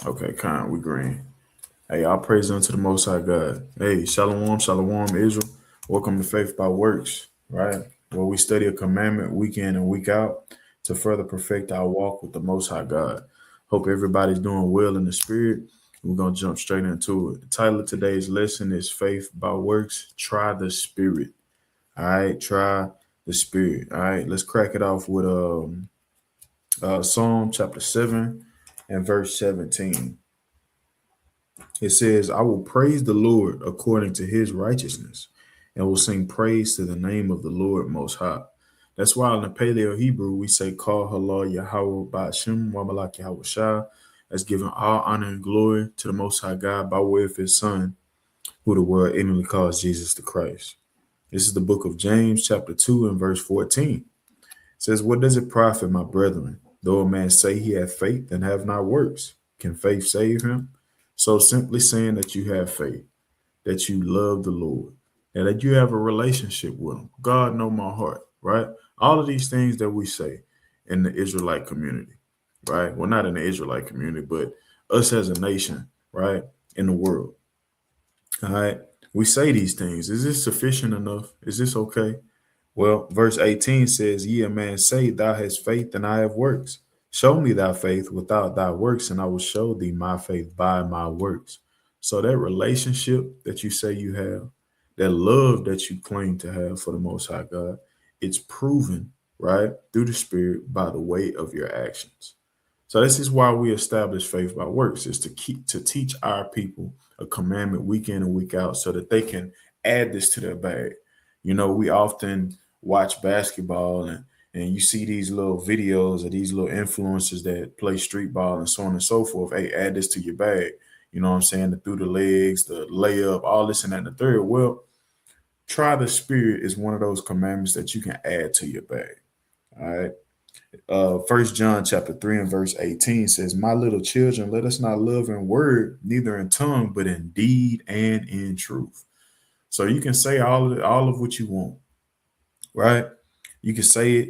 Okay, kind, we green. Hey, all praise unto the Most High God. Hey, shalom, shalom, Israel. Welcome to Faith by Works, right? Where we study a commandment week in and week out to further perfect our walk with the Most High God. Hope everybody's doing well in the spirit. We're going to jump straight into it. The title of today's lesson is Faith by Works. Try the Spirit. All right, try the Spirit. All right, let's crack it off with Psalm chapter 7 and verse 17. It says, I will praise the Lord according to his righteousness and will sing praise to the name of the Lord Most High. That's why in the Paleo Hebrew, we say, Call Halal Yahweh Ba'ashem wa Malak Yahweh Shah, as giving all honor and glory to the Most High God by way of his Son, who the world ignorantly calls Jesus the Christ. This is the book of James, chapter 2, and verse 14. It says, What does it profit, my brethren, though a man say he hath faith and have not works? Can faith save him? So simply saying that you have faith, that you love the Lord, and that you have a relationship with him. God know my heart, right? All of these things that we say in the Israelite community, right? Well, not in the Israelite community, but us as a nation, right? In the world. All right. We say these things. Is this sufficient enough? Is this okay? Well, verse 18 says, Ye a man say, Thou hast faith, and I have works. Show me thy faith without thy works, and I will show thee my faith by my works. So that relationship that you say you have, that love that you claim to have for the Most High God, it's proven, right, through the Spirit by the weight of your actions. So this is why we establish faith by works, is to teach our people a commandment week in and week out so that they can add this to their bag. You know, we often watch basketball and you see these little videos of these little influencers that play street ball and so on and so forth. Hey, add this to your bag. You know what I'm saying? The through the legs, the layup, all this and that and the third. Well, try the spirit is one of those commandments that you can add to your bag. All right. First John chapter 3 and verse 18 says, My little children, let us not love in word, neither in tongue, but in deed and in truth. So you can say all of what you want, right? You can say it,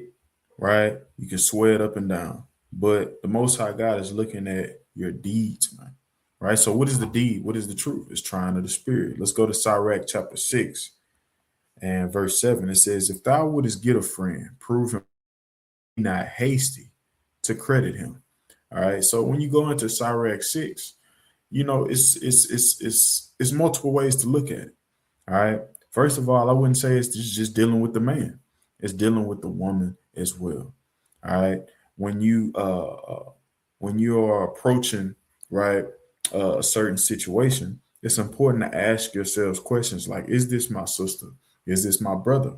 right? You can swear it up and down. But the Most High God is looking at your deeds, man. Right? So what is the deed? What is the truth? It's trying of the spirit. Let's go to Sirach chapter 6 and verse 7. It says, If thou wouldest get a friend, prove him not hasty to credit him. All right. So when you go into Sirach 6, you know, it's multiple ways to look at it. All right. First of all, I wouldn't say it's just dealing with the man. It's dealing with the woman as well. All right. When you when you are approaching, right, a certain situation, it's important to ask yourselves questions like, is this my sister? Is this my brother?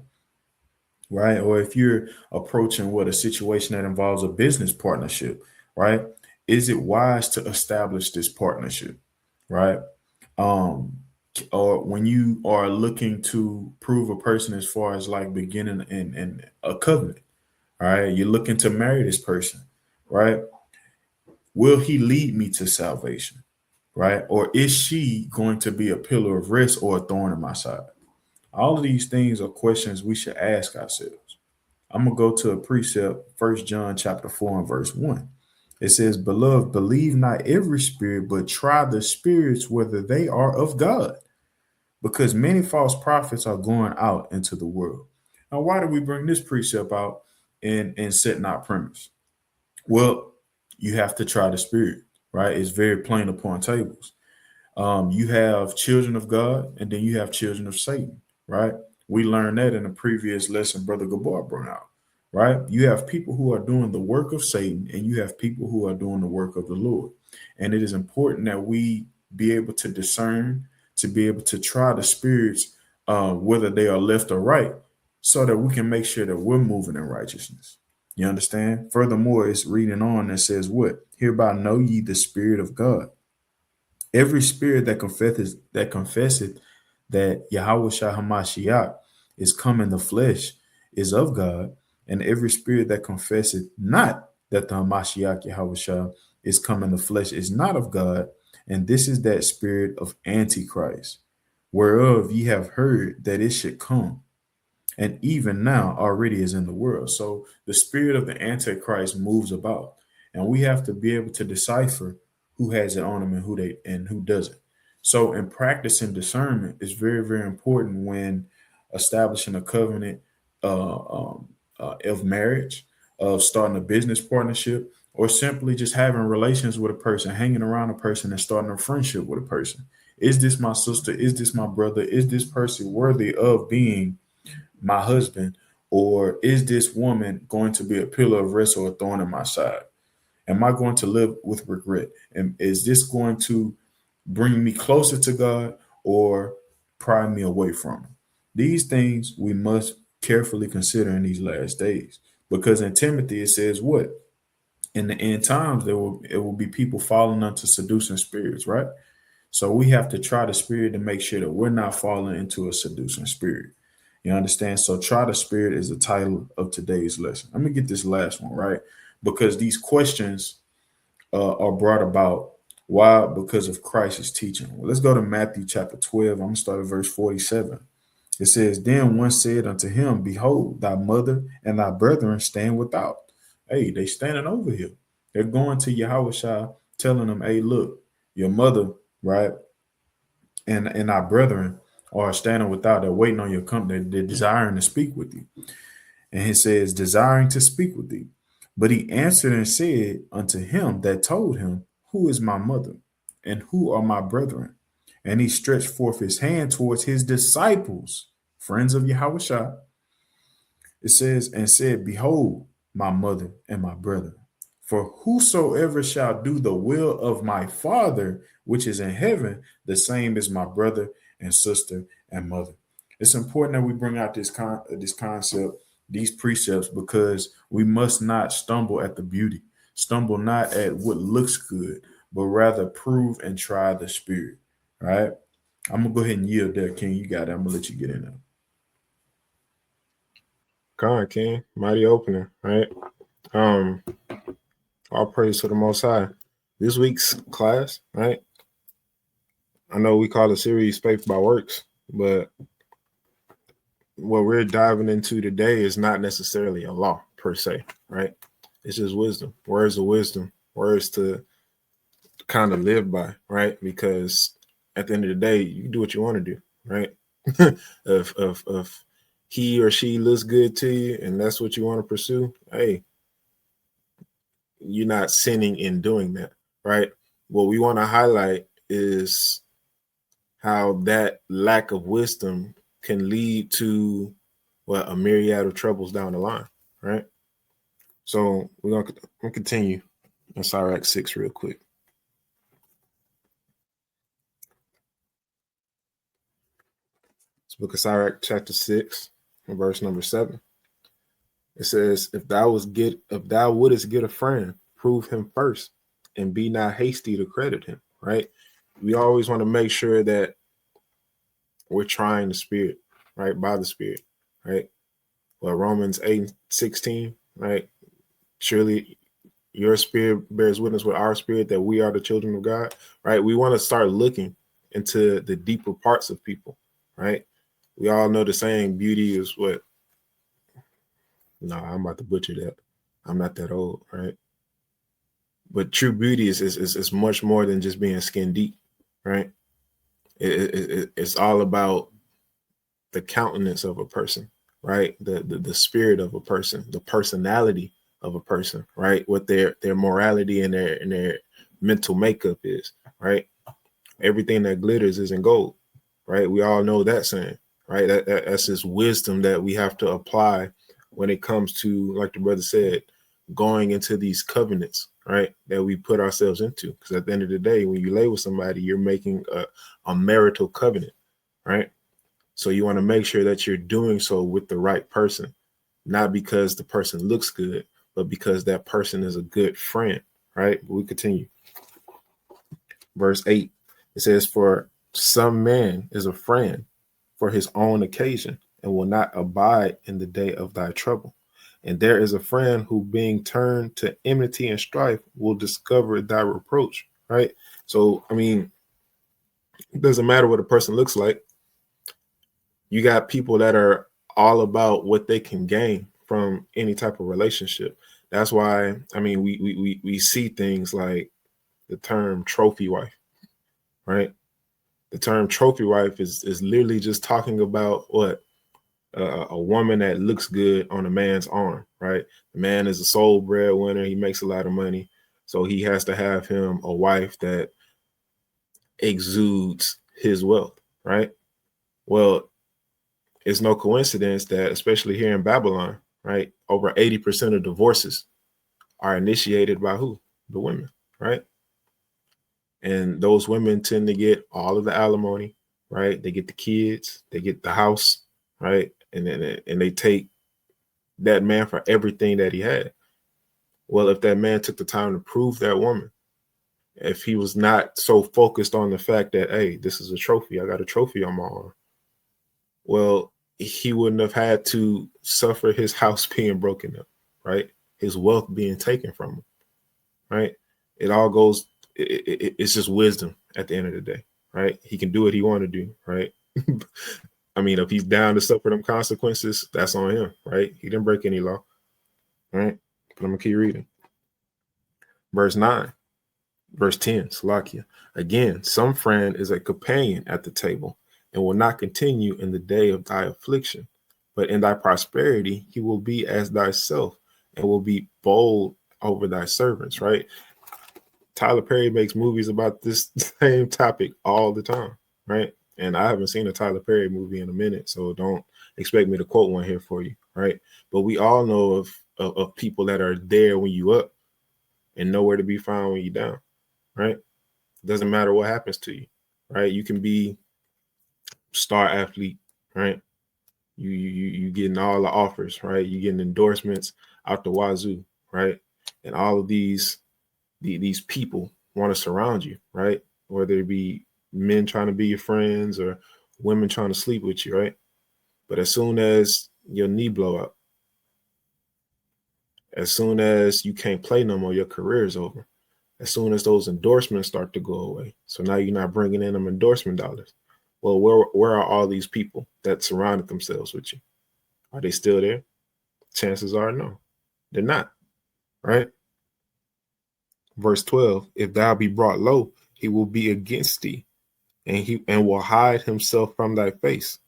Right? Or if you're approaching what a situation that involves a business partnership, right? Is it wise to establish this partnership? Right? Um, or when you are looking to prove a person as far as like beginning in a covenant, all right, you're looking to marry this person, right? Will he lead me to salvation, right? Or is she going to be a pillar of rest or a thorn in my side? All of these things are questions we should ask ourselves. I'm gonna go to a precept, First John chapter 4 and verse 1. It says, Beloved, believe not every spirit, but try the spirits whether they are of God, because many false prophets are going out into the world. Now, why do we bring this precept out and setting our premise? Well, you have to try the spirit, right? It's very plain upon tables. You have children of God, and then you have children of Satan, right? We learned that in a previous lesson, Brother Gabar brought out, right? You have people who are doing the work of Satan, and you have people who are doing the work of the Lord. And it is important that we be able to discern, to be able to try the spirits, whether they are left or right, so that we can make sure that we're moving in righteousness. You understand? Furthermore, it's reading on and says, What? Hereby know ye the Spirit of God. Every spirit that confesseth that Yahweh Shah Hamashiach is come in the flesh is of God, and every spirit that confesseth not that the Hamashiach Yahweh Shah is come in the flesh is not of God, and this is that spirit of Antichrist, whereof ye have heard that it should come, and even now already is in the world. So the spirit of the Antichrist moves about, and we have to be able to decipher who has it on them and who doesn't. So in practicing discernment is very, very important when establishing a covenant of marriage, of starting a business partnership, or simply just having relations with a person, hanging around a person and starting a friendship with a person. Is this my sister? Is this my brother? Is this person worthy of being my husband? Or is this woman going to be a pillar of rest or a thorn in my side? Am I going to live with regret? And is this going to bring me closer to God or pry me away from Him? These things we must carefully consider in these last days. Because in Timothy, it says what? In the end times, it will be people falling unto seducing spirits, right? So we have to try the spirit to make sure that we're not falling into a seducing spirit. You understand? So try the spirit is the title of today's lesson. Let me get this last one, right? Because these questions are brought about. Why? Because of Christ's teaching. Well, let's go to Matthew chapter 12. I'm going to start at verse 47. It says, Then one said unto him, Behold, thy mother and thy brethren stand without. Hey, they standing over here. They're going to Yahushua, telling them, hey, look, your mother, right, and our brethren are standing without. They're waiting on your company. They're desiring to speak with you. And he says, desiring to speak with thee. But he answered and said unto him that told him, Who is my mother? And who are my brethren? And he stretched forth his hand towards his disciples, friends of Yahushua. It says, and said, Behold, my mother and my brethren. For whosoever shall do the will of my Father, which is in heaven, the same is my brother and sister and mother. It's important that we bring out this concept, these precepts, because we must not stumble at the beauty, stumble not at what looks good, but rather prove and try the spirit. Right? I'm gonna go ahead and yield there, King. You got it. I'm gonna let you get in there. God, King, mighty opening, right? All praise to the Most High. This week's class, right? I know we call the series Faith by Works, but what we're diving into today is not necessarily a law per se, right? It's just wisdom, words of wisdom, words to kind of live by, right? Because at the end of the day, you do what you want to do, right? if he or she looks good to you and that's what you want to pursue, hey, you're not sinning in doing that, right? What we want to highlight is how that lack of wisdom can lead to a myriad of troubles down the line, right? So we're gonna continue in Sirach 6 real quick. It's book of Sirach chapter 6, verse number 7. It says, if thou wouldest get a friend, prove him first, and be not hasty to credit him, right? We always want to make sure that we're trying the spirit, right? By the spirit, right? Well, Romans 8:16, right? Surely your spirit bears witness with our spirit that we are the children of God, right? We want to start looking into the deeper parts of people, right? We all know the saying, beauty is what? No, I'm about to butcher that. I'm not that old, right? But true beauty is much more than just being skin deep, right? It's all about the countenance of a person, right? The spirit of a person, the personality of a person, right? What their morality and their mental makeup is, right? Everything that glitters isn't gold, right? We all know that saying, right? That's this wisdom that we have to apply when it comes to, like the brother said, going into these covenants, right? That we put ourselves into. Because at the end of the day, when you lay with somebody, you're making a marital covenant, right? So you want to make sure that you're doing so with the right person, not because the person looks good, but because that person is a good friend, right? We continue. Verse 8, it says, for some man is a friend for his own occasion and will not abide in the day of thy trouble. And there is a friend who, being turned to enmity and strife, will discover thy reproach, right? So, I mean, it doesn't matter what a person looks like. You got people that are all about what they can gain from any type of relationship. That's why, I mean, we see things like the term trophy wife, right? The term trophy wife is literally just talking about what a woman that looks good on a man's arm, right? The man is a sole breadwinner. He makes a lot of money. So he has to have him a wife that exudes his wealth, right? Well, it's no coincidence that, especially here in Babylon, right, over 80% of divorces are initiated by who? The women, right? And those women tend to get all of the alimony, right? They get the kids, they get the house, right? And they take that man for everything that he had. Well, if that man took the time to prove that woman, if he was not so focused on the fact that, hey, this is a trophy, I got a trophy on my arm, well, he wouldn't have had to suffer his house being broken up, right? His wealth being taken from him, right? It all goes, it's just wisdom at the end of the day, right? He can do what he want to do, right? I mean, if he's down to suffer them consequences, that's on him, right? He didn't break any law, right? But I'm going to keep reading. Verse 9, verse 10, Salakia. Again, some friend is a companion at the table and will not continue in the day of thy affliction, but in thy prosperity he will be as thyself and will be bold over thy servants, right? Tyler Perry makes movies about this same topic all the time, right? And I haven't seen a Tyler Perry movie in a minute, so don't expect me to quote one here for you, right? But we all know of people that are there when you up and nowhere to be found when you down, right? Doesn't matter what happens to you, right? You can be star athlete, right? You getting all the offers, right? You getting endorsements out the wazoo, right? And all of these people want to surround you, right? Whether it be men trying to be your friends or women trying to sleep with you, right? But as soon as your knee blow up, as soon as you can't play no more, your career is over. As soon as those endorsements start to go away, so now you're not bringing in them endorsement dollars. Well, where are all these people that surrounded themselves with you? Are they still there? Chances are no, they're not, right? Verse 12, if thou be brought low, he will be against thee, and will hide himself from thy face.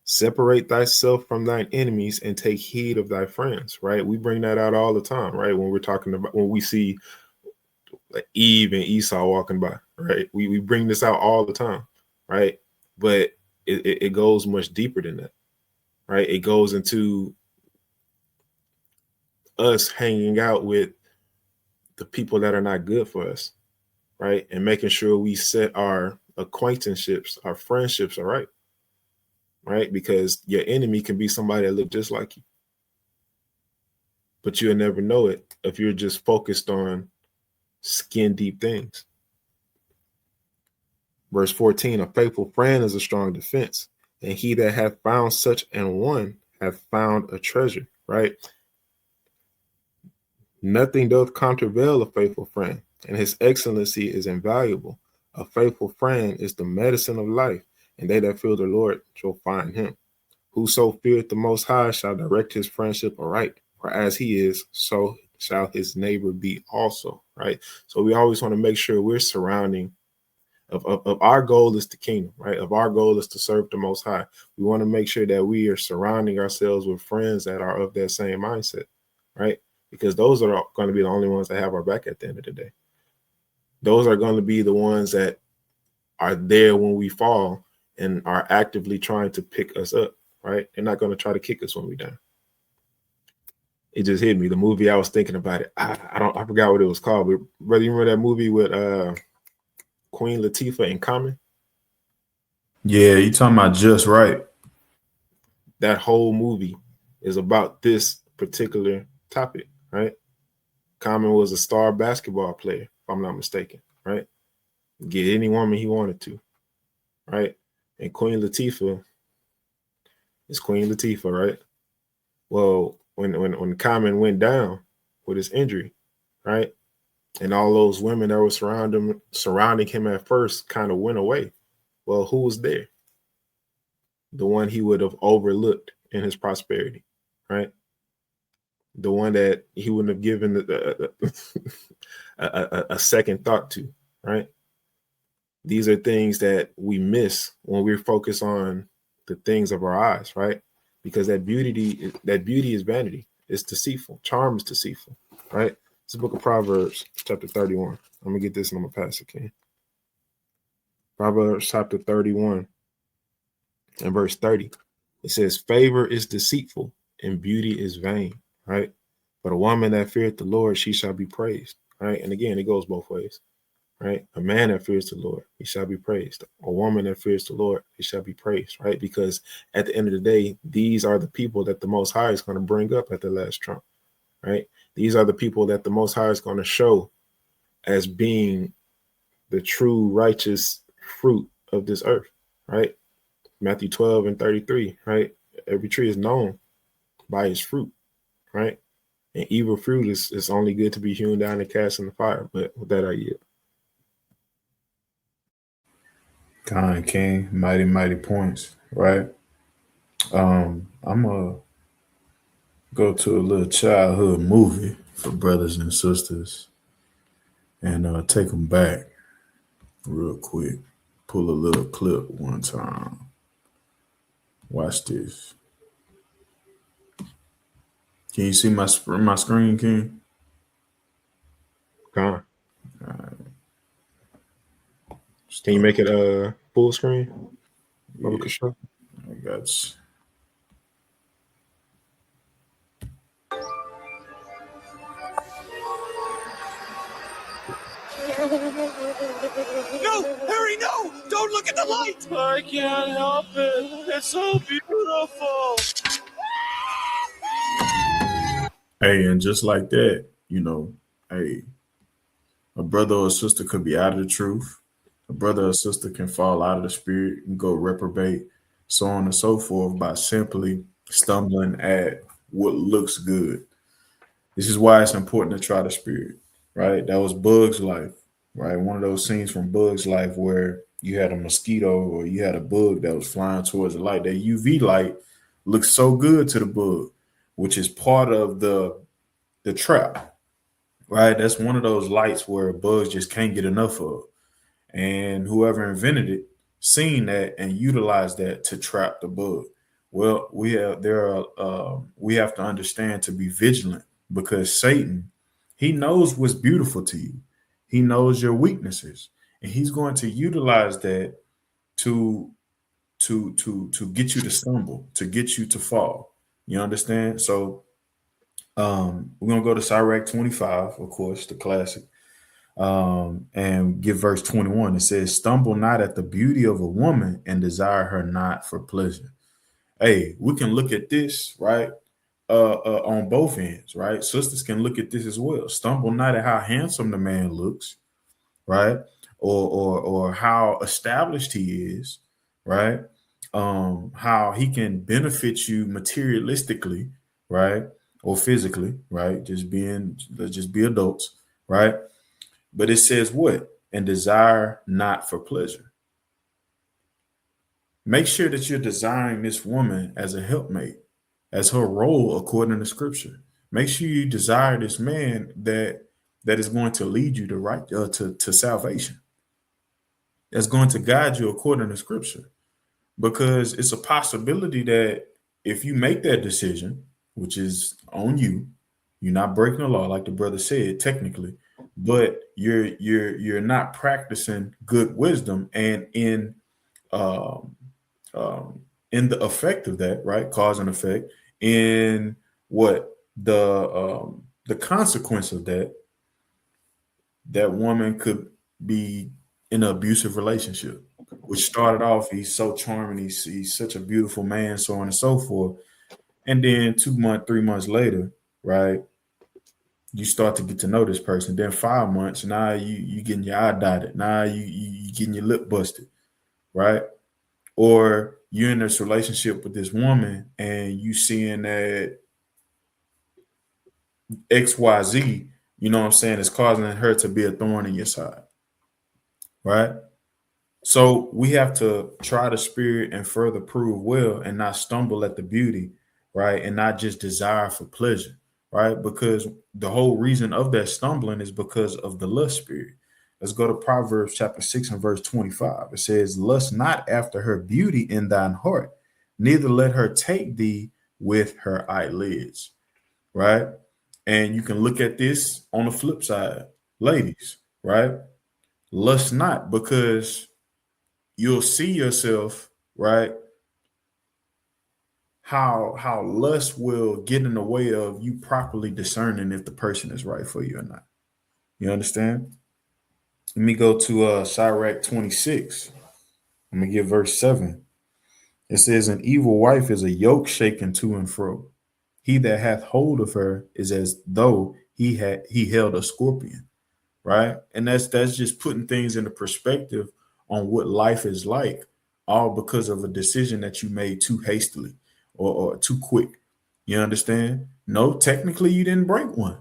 Separate thyself from thine enemies and take heed of thy friends, right? We bring that out all the time, right? When we're talking about, when we see like Eve and Esau walking by, right? We bring this out all the time, right? But it goes much deeper than that, right? It goes into us hanging out with the people that are not good for us, right? And making sure we set our acquaintanceships, our friendships are right? Because your enemy can be somebody that look just like you, but you'll never know it if you're just focused on skin deep things. Verse 14, a faithful friend is a strong defense, and he that hath found such an one hath found a treasure, right? Nothing doth contravail a faithful friend, and his excellency is invaluable. A faithful friend is the medicine of life, and they that fear the Lord shall find him. Whoso feareth the Most High shall direct his friendship aright, for as he is, so shall his neighbor be also, right? So we always want to make sure we're surrounding of our goal is the kingdom, right? Of our goal is to serve the Most High. We want to make sure that we are surrounding ourselves with friends that are of that same mindset, right? Because those are going to be the only ones that have our back at the end of the day. Those are going to be the ones that are there when we fall and are actively trying to pick us up, right? They're not going to try to kick us when we're down. It just hit me. The movie I was thinking about it. I forgot what it was called. But brother, you remember that movie with Queen Latifah and Common? Yeah, you talking about Just Right. That whole movie is about this particular topic, right? Common was a star basketball player, if I'm not mistaken, right? Get any woman he wanted to, right? And Queen Latifah is Queen Latifah, right? Well, when Common went down with his injury, right? And all those women that were surrounding him at first kind of went away. Well, who was there? The one he would have overlooked in his prosperity, right? The one that he wouldn't have given a second thought to, right? These are things that we miss when we're focused on the things of our eyes, right? Because that beauty is vanity. It's deceitful. Charm is deceitful, right? It's the book of Proverbs, chapter 31. I'm gonna get this and I'm gonna pass it, King. Proverbs chapter 31 and verse 30. It says, favor is deceitful and beauty is vain, right? But a woman that feareth the Lord, she shall be praised, right? And again, it goes both ways, right? A man that fears the Lord, he shall be praised. A woman that fears the Lord, he shall be praised, right? Because at the end of the day, these are the people that the Most High is going to bring up at the last trump, right? These are the people that the Most High is going to show as being the true righteous fruit of this earth, right? Matthew 12 and 33, right? Every tree is known by its fruit, right? And evil fruit is only good to be hewn down and cast in the fire. But with that, I yield. Kind King, mighty points, right? I'm gonna go to a little childhood movie for brothers and sisters and take them back real quick. Pull a little clip one time. Watch this. Can you see my screen, King? Gone. Can you make it full screen? Yeah, I got you. No, Harry, no! Don't look at the light! I can't help it. It's so beautiful. Hey, and just like that, hey, a brother or sister could be out of the truth. A brother or sister can fall out of the spirit and go reprobate, so on and so forth, by simply stumbling at what looks good. This is why it's important to try the spirit, right? That was Bug's Life, right? One of those scenes from Bug's Life where you had a mosquito or you had a bug that was flying towards the light. That UV light looks so good to the bug, which is part of the trap, right? That's one of those lights where bugs just can't get enough of. And whoever invented it seen that and utilized that to trap the bug. Well, we have we have to understand to be vigilant, because Satan, he knows what's beautiful to you. He knows your weaknesses, and he's going to utilize that to get you to stumble, to get you to fall. You understand? So we're gonna go to Sirach 25, of course, the classic, and give verse 21. It says, stumble not at the beauty of a woman and desire her not for pleasure. Hey, we can look at this, right? On both ends, right? Sisters can look at this as well. Stumble not at how handsome the man looks, right? Or how established he is, right? How he can benefit you materialistically, right? Or physically, right? Let's just be adults, right? But it says what? And desire not for pleasure. Make sure that you're desiring this woman as a helpmate, as her role according to scripture. Make sure you desire this man that is going to lead you to salvation. That's going to guide you according to scripture. Because it's a possibility that if you make that decision, which is on you, you're not breaking the law, like the brother said, technically, but you're not practicing good wisdom, and um, in the effect of that, right, cause and effect, in what the consequence of that, that woman could be in an abusive relationship, which started off, he's so charming, he's such a beautiful man, so on and so forth. And then 2 months, 3 months later, right, you start to get to know this person. Then 5 months, now you getting your eye dotted. Now you getting your lip busted, right? Or you're in this relationship with this woman and you seeing that XYZ, you know what I'm saying, is causing her to be a thorn in your side, right? So we have to try the spirit and further prove well and not stumble at the beauty, right? And not just desire for pleasure, right? Because the whole reason of that stumbling is because of the lust spirit. Let's go to Proverbs chapter 6 and verse 25. It says, lust not after her beauty in thine heart, neither let her take thee with her eyelids. Right? And you can look at this on the flip side, ladies, right? Lust not, because you'll see yourself, right? How lust will get in the way of you properly discerning if the person is right for you or not. You understand? Let me go to Sirach 26. I'm gonna give verse 7. It says, an evil wife is a yoke shaken to and fro. He that hath hold of her is as though he held a scorpion, right? And that's just putting things into perspective on what life is like, all because of a decision that you made too hastily or too quick. You understand? No, technically you didn't break one.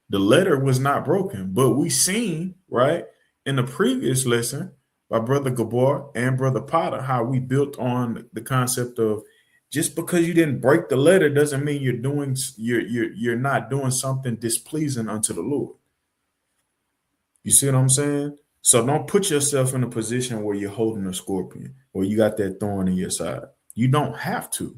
The letter was not broken, but we seen, right, in the previous lesson by Brother Gabor and Brother Potter, how we built on the concept of just because you didn't break the letter doesn't mean you're not doing something displeasing unto the Lord. You see what I'm saying? So don't put yourself in a position where you're holding a scorpion or you got that thorn in your side. You don't have to.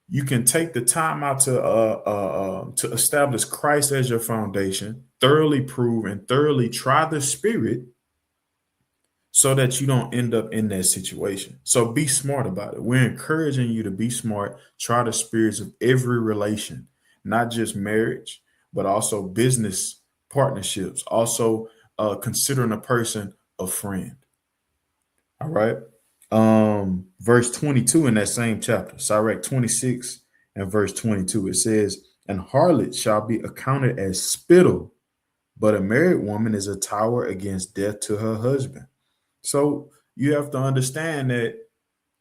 You can take the time out to establish Christ as your foundation, thoroughly prove and thoroughly try the Spirit, so that you don't end up in that situation. So be smart about it. We're encouraging you to be smart. Try the spirits of every relation, not just marriage, but also business partnerships. Also, considering a person a friend. All right. Verse 22 in that same chapter, Sirach 26 and verse 22, it says, an harlot shall be accounted as spittle, but a married woman is a tower against death to her husband. So you have to understand that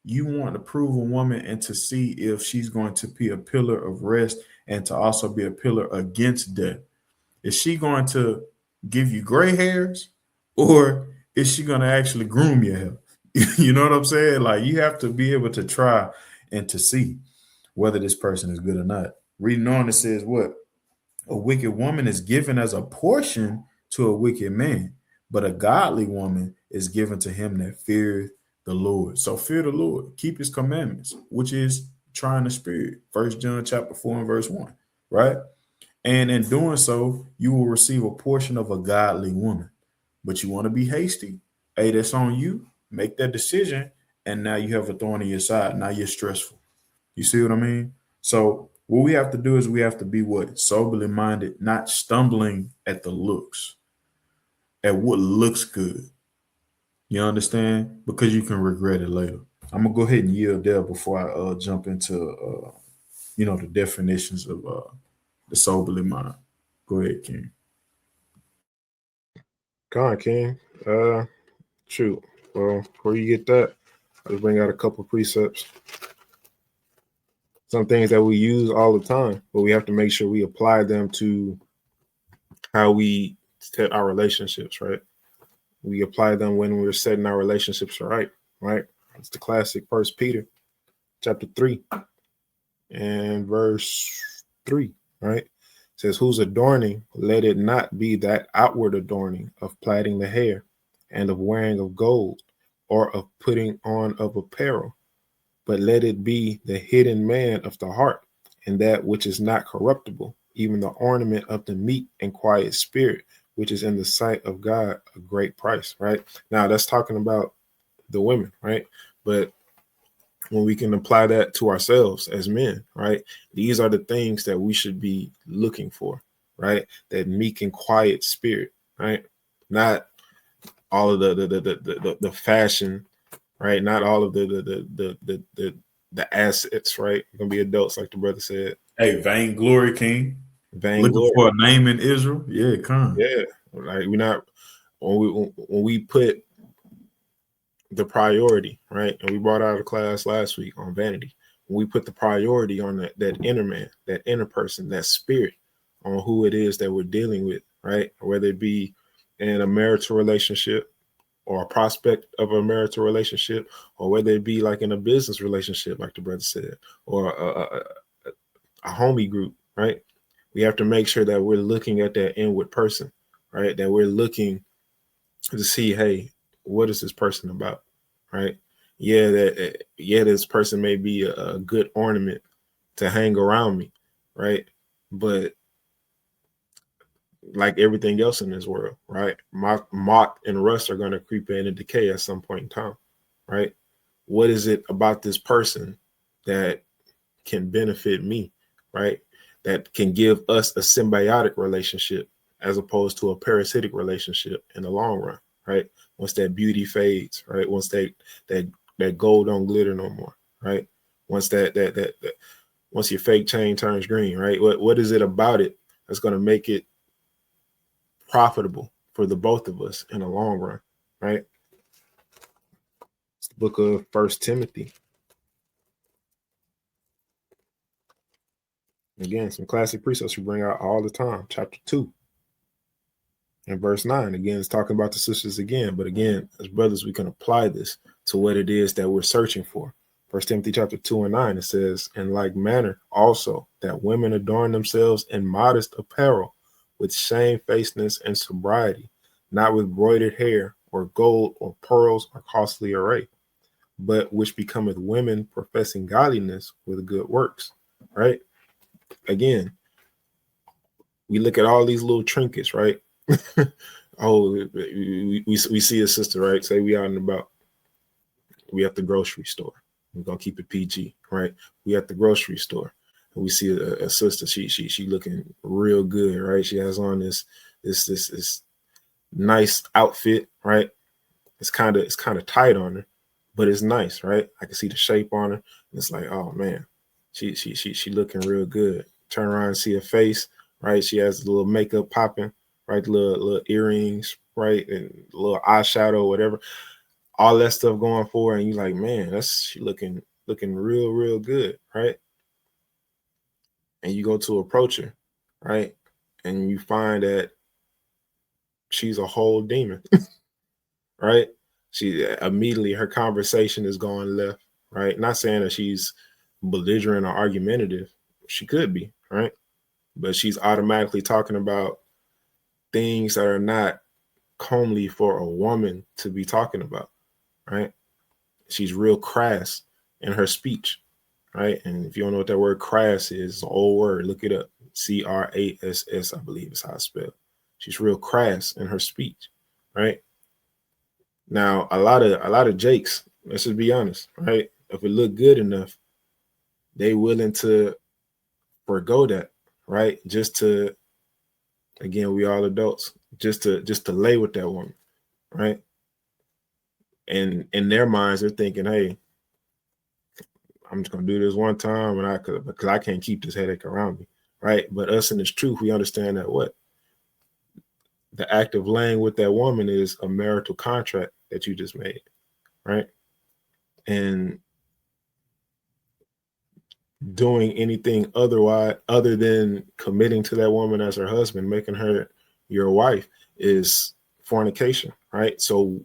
you want to prove a woman and to see if she's going to be a pillar of rest and to also be a pillar against death. Is she going to give you gray hairs, or is she going to actually groom your hair? You know what I'm saying? Like, you have to be able to try and to see whether this person is good or not. Reading on, it says what? A wicked woman is given as a portion to a wicked man, but a godly woman is given to him that feareth the Lord. So fear the Lord, keep his commandments, which is trying the spirit. 1 John chapter 4 and verse 1, right? And in doing so, you will receive a portion of a godly woman. But you want to be hasty. Hey, that's on you. Make that decision, and now you have a thorn in your side. Now you're stressful. You see what I mean? So what we have to do is we have to be what? Soberly minded, not stumbling at the looks, at what looks good. You understand? Because you can regret it later. I'm gonna go ahead and yield there before I jump into the definitions of the soberly mind. Go ahead, King. Go on, King. Shoot. Well, before you get that, I'll bring out a couple precepts. Some things that we use all the time, but we have to make sure we apply them to how we set our relationships, right? We apply them when we're setting our relationships right? It's the classic 1 Peter chapter 3 and verse 3, right? It says, whose adorning, let it not be that outward adorning of plaiting the hair and of wearing of gold or of putting on of apparel, but let it be the hidden man of the heart, and that which is not corruptible, even the ornament of the meek and quiet spirit, which is in the sight of God a great price, right? Now that's talking about the women, right? But when we can apply that to ourselves as men, right? These are the things that we should be looking for, right? That meek and quiet spirit, right? Not all of the fashion, right? Not all of the assets, right? We're gonna be adults, like the brother said. Hey, vainglory, King. Vainglory. Looking for a name in Israel? Yeah, come. Yeah, like we're not when we put the priority, right? And we brought out a class last week on vanity. When we put the priority on that inner man, that inner person, that spirit, on who it is that we're dealing with, right? Whether it be in a marital relationship or a prospect of a marital relationship, or whether it be like in a business relationship, like the brother said, or a homie group, right? We have to make sure that we're looking at that inward person, right? That we're looking to see, hey, what is this person about, right? Yeah, this person may be a good ornament to hang around me, right? But like everything else in this world, right? Moth and rust are going to creep in and decay at some point in time, right? What is it about this person that can benefit me, right? That can give us a symbiotic relationship as opposed to a parasitic relationship in the long run, right? Once that beauty fades, right? Once that gold don't glitter no more, right? Once that once your fake chain turns green, right? What is it about it that's going to make it profitable for the both of us in the long run, right? It's the book of First Timothy. Again, some classic precepts we bring out all the time. Chapter 2 and verse 9. Again, it's talking about the sisters again. But again, as brothers, we can apply this to what it is that we're searching for. First Timothy chapter 2 and 9, it says, in like manner also that women adorn themselves in modest apparel with shamefacedness and sobriety, not with broidered hair or gold or pearls or costly array, but which becometh women professing godliness with good works, right? Again, we look at all these little trinkets, right? Oh, we see a sister, right? Say we out and about. We at the grocery store. We're gonna keep it PG, right? We at the grocery store, and we see a sister. She looking real good, right? She has on this nice outfit, right? It's kind of tight on her, but it's nice, right? I can see the shape on her, and it's like, oh man, she looking real good. Turn around and see her face, right? She has a little makeup popping, right? Little earrings, right? And a little eyeshadow, whatever. All that stuff going for her, and you're like, man, she looking real good, right? And you go to approach her, right? And you find that she's a whole demon, right? She immediately, her conversation is going left, right? Not saying that she's belligerent or argumentative. She could be, right? But she's automatically talking about things that are not comely for a woman to be talking about, right? She's real crass in her speech, right? And if you don't know what that word crass is, it's an old word. Look it up. C-R-A-S-S, I believe is how it's spelled. She's real crass in her speech, right? Now, a lot of jakes, let's just be honest, right? If it look good enough, they willing to forgo that, right? Just to, again, we all adults, just to lay with that woman, right? And in their minds, they're thinking, hey, I'm just gonna do this one time, and because I can't keep this headache around me, right? But us in this truth, we understand that what the act of laying with that woman is a marital contract that you just made, right? And doing anything other than committing to that woman as her husband, making her your wife, is fornication, right? So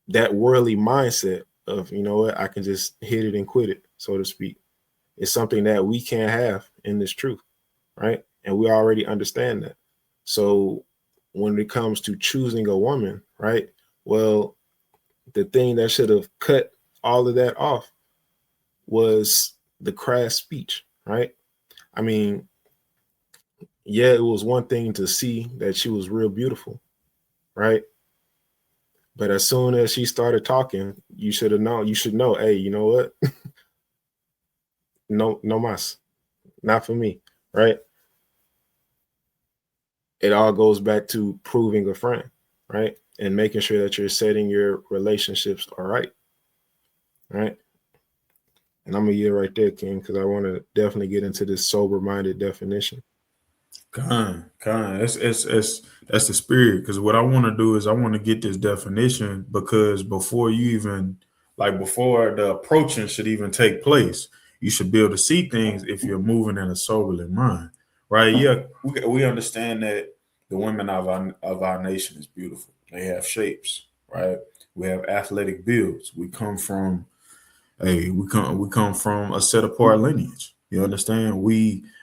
that worldly mindset of, you know what, I can just hit it and quit it, so to speak, is something that we can't have in this truth, right? And we already understand that. So when it comes to choosing a woman, right, well, the thing that should have cut all of that off was the crass speech, right? I mean, yeah, it was one thing to see that she was real beautiful, right? But as soon as she started talking, you should know, hey, you know what? No mas, not for me, right? It all goes back to proving a friend, right? And making sure that you're setting your relationships all right, right? And I'm gonna yield right there, King, because I want to definitely get into this sober-minded definition. Kind. That's the spirit. Because what I want to do is I want to get this definition, because before the approaching should even take place, you should be able to see things if you're moving in a soberly mind, right? Yeah, we understand that the women of our nation is beautiful. They have shapes, right? We have athletic builds. We come from a set apart lineage. You understand?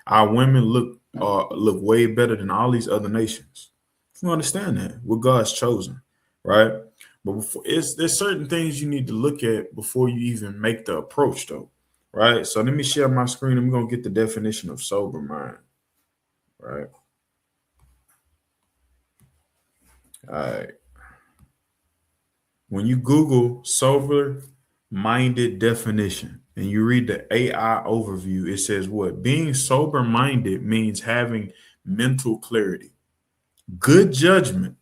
Our women look way better than all these other nations. You understand that with God's chosen, right? But there's certain things you need to look at before you even make the approach, though, right? So let me share my screen and we're gonna get the definition of sober mind, right? All right. When you Google sober minded definition and you read the AI overview, it says what? Being sober minded means having mental clarity, good judgment,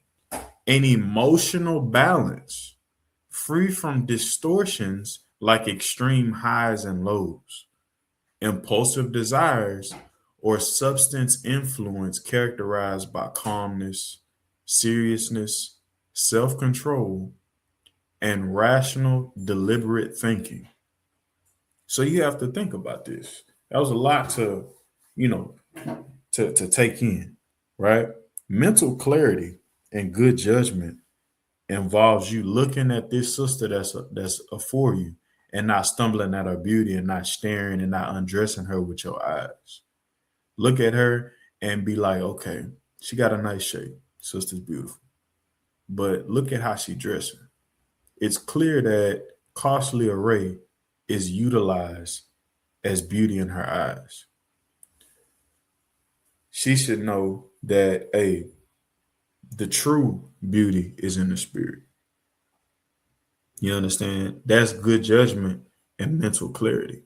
and emotional balance, free from distortions like extreme highs and lows, impulsive desires, or substance influence characterized by calmness, seriousness, self control, and rational, deliberate thinking. So you have to think about this. That was a lot to, you know, to take in, right? Mental clarity and good judgment involves you looking at this sister that's for you and not stumbling at her beauty and not staring and not undressing her with your eyes. Look at her and be like, okay, she got a nice shape. Sister's beautiful. But look at how she dressing. It's clear that costly array is utilized as beauty in her eyes. She should know that, hey, the true beauty is in the spirit. You understand? That's good judgment and mental clarity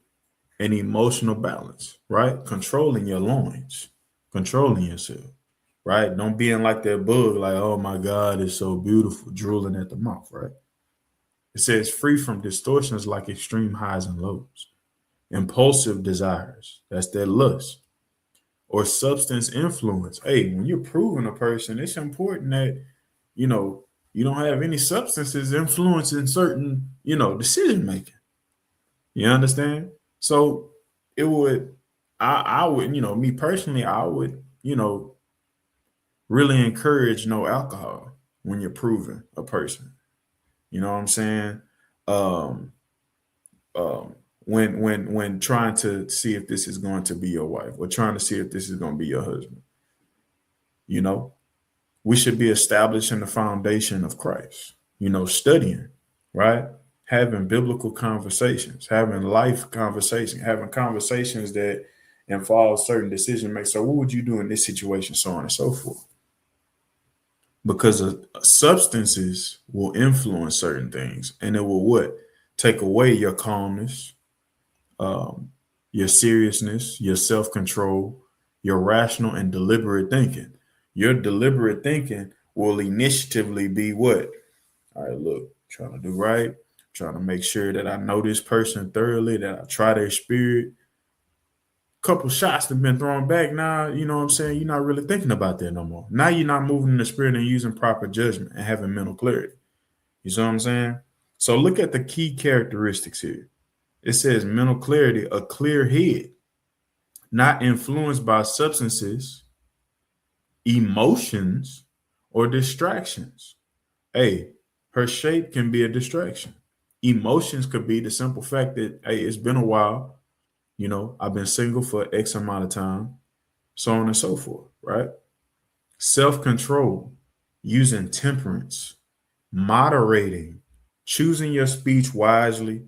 and emotional balance, right? Controlling your loins, controlling yourself, right? Don't being like that bug, like, oh my God, it's so beautiful, drooling at the mouth, right? It says free from distortions like extreme highs and lows, impulsive desires, that's their lust, or substance influence. Hey, when you're proving a person, it's important that, you know, you don't have any substances influencing certain, decision making. You understand? So it would, I would, me personally, I would, really encourage no alcohol when you're proving a person. You know what I'm saying? Um, when trying to see if this is going to be your wife or trying to see if this is going to be your husband, you know, we should be establishing the foundation of Christ, studying, right? Having biblical conversations, having life conversations, having conversations that involve certain decision makers. So what would you do in this situation? So on and so forth. Because substances will influence certain things and it will what? Take away your calmness, your seriousness, your self-control, your rational and deliberate thinking. Your deliberate thinking will initiatively be what? All right, look, trying to do right, trying to make sure that I know this person thoroughly, that I try their spirit. Couple shots have been thrown back. Now, you know what I'm saying? You're not really thinking about that no more. Now you're not moving in the spirit and using proper judgment and having mental clarity. You see what I'm saying? So look at the key characteristics here. It says mental clarity, a clear head, not influenced by substances, emotions, or distractions. Hey, her shape can be a distraction. Emotions could be the simple fact that, hey, it's been a while. I've been single for X amount of time, so on and so forth, right? Self-control, using temperance, moderating, choosing your speech wisely,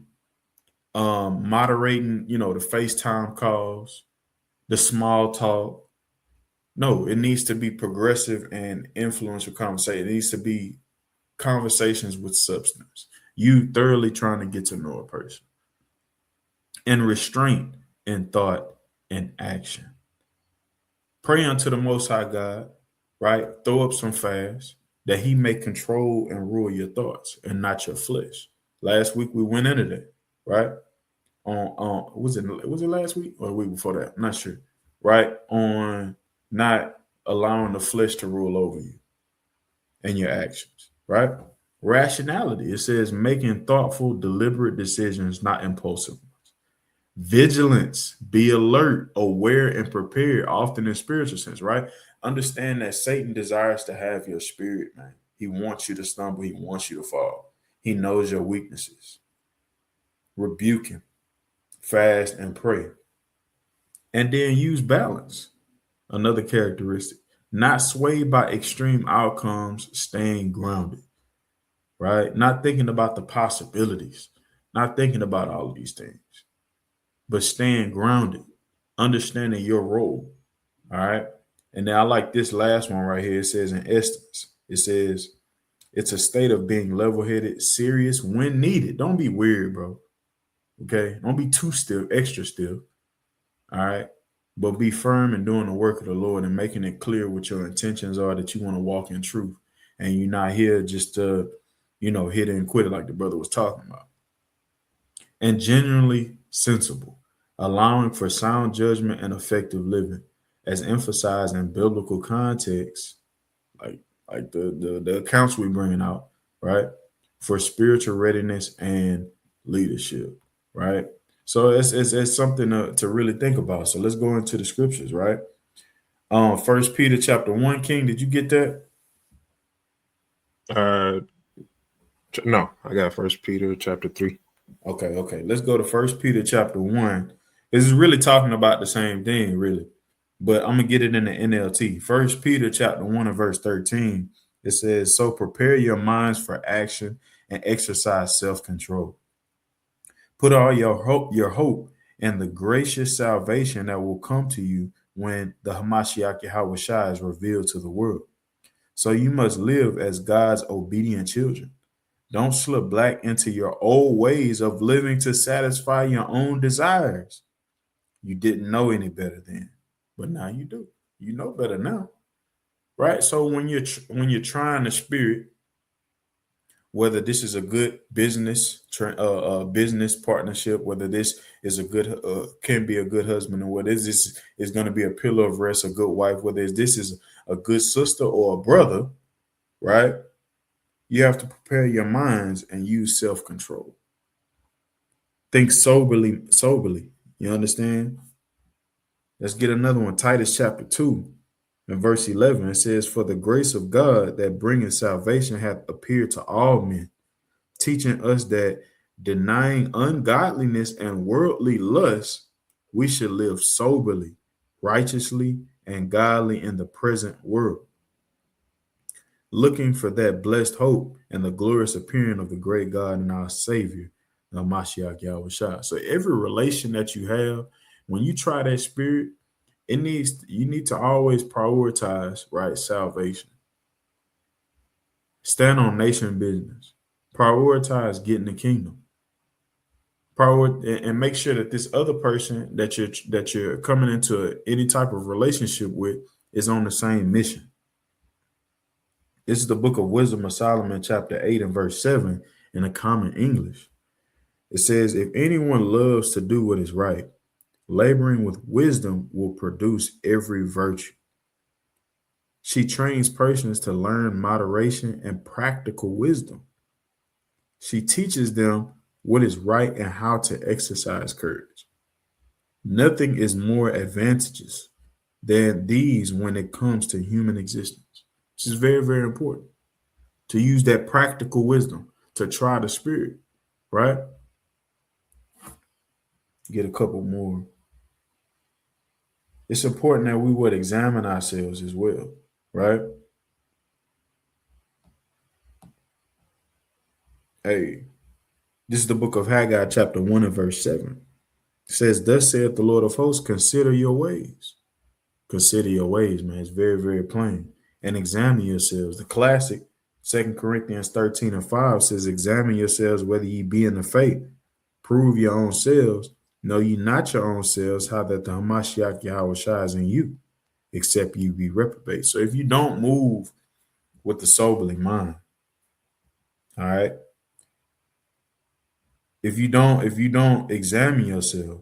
moderating, the FaceTime calls, the small talk. No, it needs to be progressive and influential conversation. It needs to be conversations with substance. You thoroughly trying to get to know a person. And restraint in thought and action. Pray unto the Most High God, right? Throw up some fast that He may control and rule your thoughts and not your flesh. Last week we went into that, right? On was it last week or the week before that? I'm not sure. Right? On not allowing the flesh to rule over you and your actions, right? Rationality. It says making thoughtful, deliberate decisions, not impulsive. Vigilance, be alert, aware, and prepared, often in spiritual sense, right? Understand that Satan desires to have your spirit, man. He wants you to stumble. He wants you to fall. He knows your weaknesses. Rebuke him, fast, and pray. And then use balance. Another characteristic. not swayed by extreme outcomes, staying grounded, right? Not thinking about the possibilities, not thinking about all of these things, but staying grounded, understanding your role. All right. And then I like this last one right here. It says, in essence, it says, it's a state of being level headed, serious when needed. Don't be weird, bro. Okay. Don't be too still, extra still. All right. But be firm in doing the work of the Lord and making it clear what your intentions are, that you want to walk in truth. And you're not here just to, hit it and quit it like the brother was talking about. And genuinely sensible, allowing for sound judgment and effective living, as emphasized in biblical context, like the accounts we bringing out, right? For spiritual readiness and leadership, right? So it's something to really think about. So let's go into the scriptures, right? First Peter chapter 1, King, did you get that? No, I got First Peter chapter 3. Okay. Let's go to First Peter chapter 1. This is really talking about the same thing, really. But I'm gonna get it in the NLT. First Peter chapter 1 and verse 13. It says, so prepare your minds for action and exercise self-control. Put all your hope in the gracious salvation that will come to you when the Hamashiach Yahushua is revealed to the world. So you must live as God's obedient children. Don't slip back into your old ways of living to satisfy your own desires. You didn't know any better then, but now you do. You know better now, right? So when you're trying the spirit, whether this is a good business business partnership, whether this is a good can be a good husband, or whether this is going to be a pillar of rest, a good wife, whether this is a good sister or a brother, right? You have to prepare your minds and use self-control. Think soberly. You understand? Let's get another one. Titus chapter 2 and verse 11. It says, for the grace of God that bringeth salvation hath appeared to all men, teaching us that denying ungodliness and worldly lust, we should live soberly, righteously, and godly in the present world, looking for that blessed hope and the glorious appearing of the great God and our Savior, the Mashiach Yahushua. So every relation that you have, when you try that spirit, you need to always prioritize, right, salvation. Stand on nation business. Prioritize getting the kingdom. And make sure that this other person that you're coming into any type of relationship with is on the same mission. This is the book of Wisdom of Solomon, chapter 8 and verse 7 in the Common English. It says, if anyone loves to do what is right, laboring with wisdom will produce every virtue. She trains persons to learn moderation and practical wisdom. She teaches them what is right and how to exercise courage. Nothing is more advantageous than these when it comes to human existence. This is very, very important to use that practical wisdom to try the spirit, right? Get a couple more. It's important that we would examine ourselves as well, right? Hey, this is the book of Haggai, chapter 1 and verse 7. It says, thus saith the Lord of hosts, consider your ways. Consider your ways, man. It's very, very plain. And examine yourselves. The classic 2 Corinthians 13 and 5 says, examine yourselves whether ye be in the faith. Prove your own selves. Know ye not your own selves, how that the Hamashiach Yahushua is in you, except you be reprobate. So if you don't move with the soberly mind, all right, if you don't examine yourself,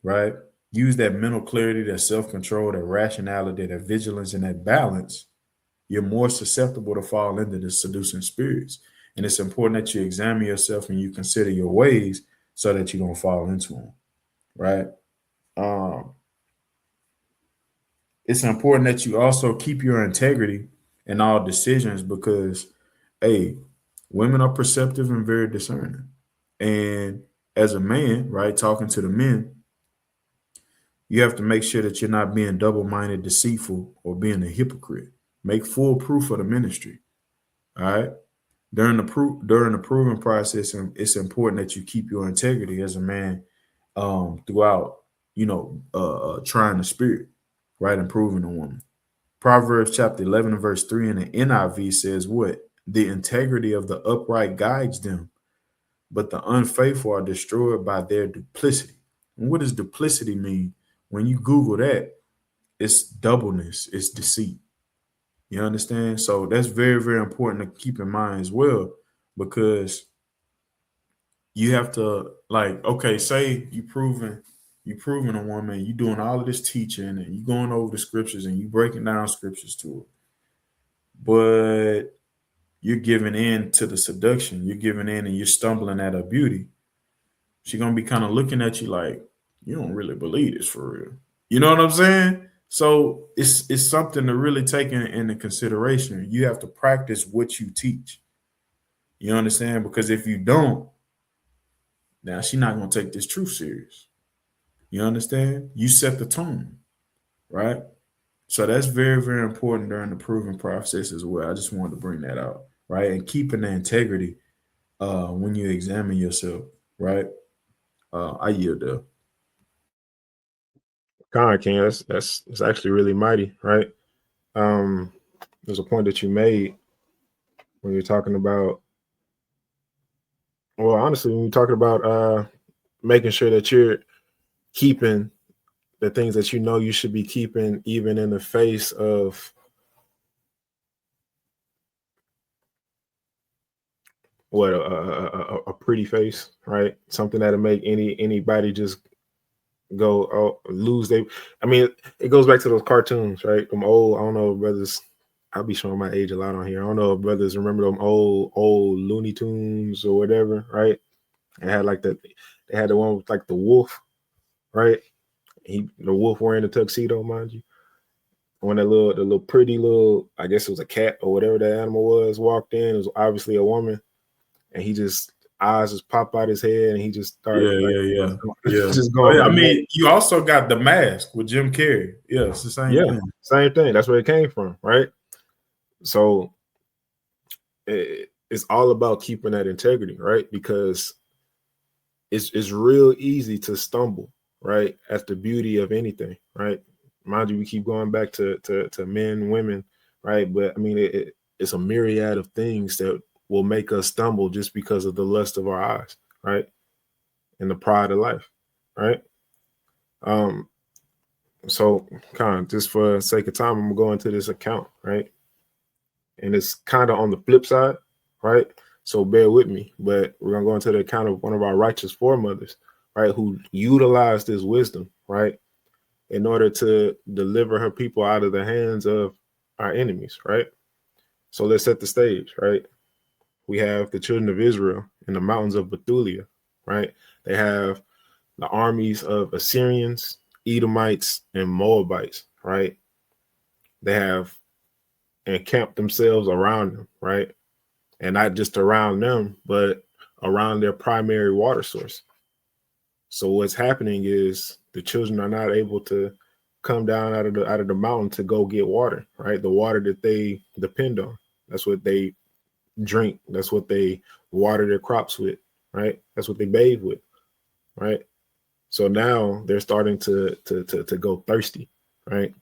right, use that mental clarity, that self-control, that rationality, that vigilance, and that balance, you're more susceptible to fall into the seducing spirits. And it's important that you examine yourself and you consider your ways so that you don't fall into them, right? It's important that you also keep your integrity in all decisions because, hey, women are perceptive and very discerning. And as a man, right, talking to the men, You have to make sure that you're not being double-minded, deceitful, or being a hypocrite. Make full proof of the ministry. All right. During the proving process, it's important that you keep your integrity as a man throughout, trying the spirit, right, and proving a woman. Proverbs chapter 11 and verse 3 in the NIV says what? The integrity of the upright guides them, but the unfaithful are destroyed by their duplicity. And what does duplicity mean? When you Google that, it's doubleness, it's deceit. You understand? So that's very, very important to keep in mind as well, because you have to, like, okay, say you proving a woman, you doing all of this teaching and you going over the scriptures and you breaking down scriptures to her, but you're giving in to the seduction, you're giving in and you're stumbling at her beauty. She's gonna be kind of looking at you like, you don't really believe this for real. You know what I'm saying? So it's something to really take into consideration. You have to practice what you teach. You understand? Because if you don't, now she's not gonna take this truth serious. You understand? You set the tone, right? So that's very, very important during the proving process as well. I just wanted to bring that out, right? And keeping the integrity when you examine yourself, right? I yield there. King, that's actually really mighty, right? There's a point that you made when you're talking about, well, honestly, when you're talking about making sure that you're keeping the things that you know you should be keeping, even in the face of what a pretty face, right? Something that'll make anybody just go lose they. I mean, it goes back to those cartoons, right? Them old, I don't know, brothers. I'll be showing my age a lot on here. I don't know if brothers remember them old Looney Tunes or whatever, right? They had like they had the one with like the wolf, right? The wolf wearing the tuxedo, mind you. When the little pretty little, I guess it was a cat or whatever that animal was, walked in, it was obviously a woman, and he just eyes just pop out his head, and he just started Yeah. just going. I mean, you also got The Mask with Jim Carrey. Yeah, it's the same thing. Same thing. That's where it came from, right? So it's all about keeping that integrity, right? Because it's real easy to stumble, right, at the beauty of anything, right? Mind you, we keep going back to men, women, right? But I mean, it's a myriad of things that will make us stumble just because of the lust of our eyes, right? And the pride of life, right? So kind of just for the sake of time, I'm gonna go into this account, right? And it's kind of on the flip side, right? So bear with me, but we're gonna go into the account of one of our righteous foremothers, right, who utilized this wisdom, right, in order to deliver her people out of the hands of our enemies, right? So let's set the stage, right? We have the children of Israel in the mountains of Bethulia, right? They have the armies of Assyrians, Edomites, and Moabites, right? They have encamped themselves around them, right? And not just around them, but around their primary water source. So what's happening is the children are not able to come down out of the mountain to go get water, right? The water that they depend on. That's what they drink. That's what they water their crops with, right? That's what they bathe with, right? So now they're starting to go thirsty, right?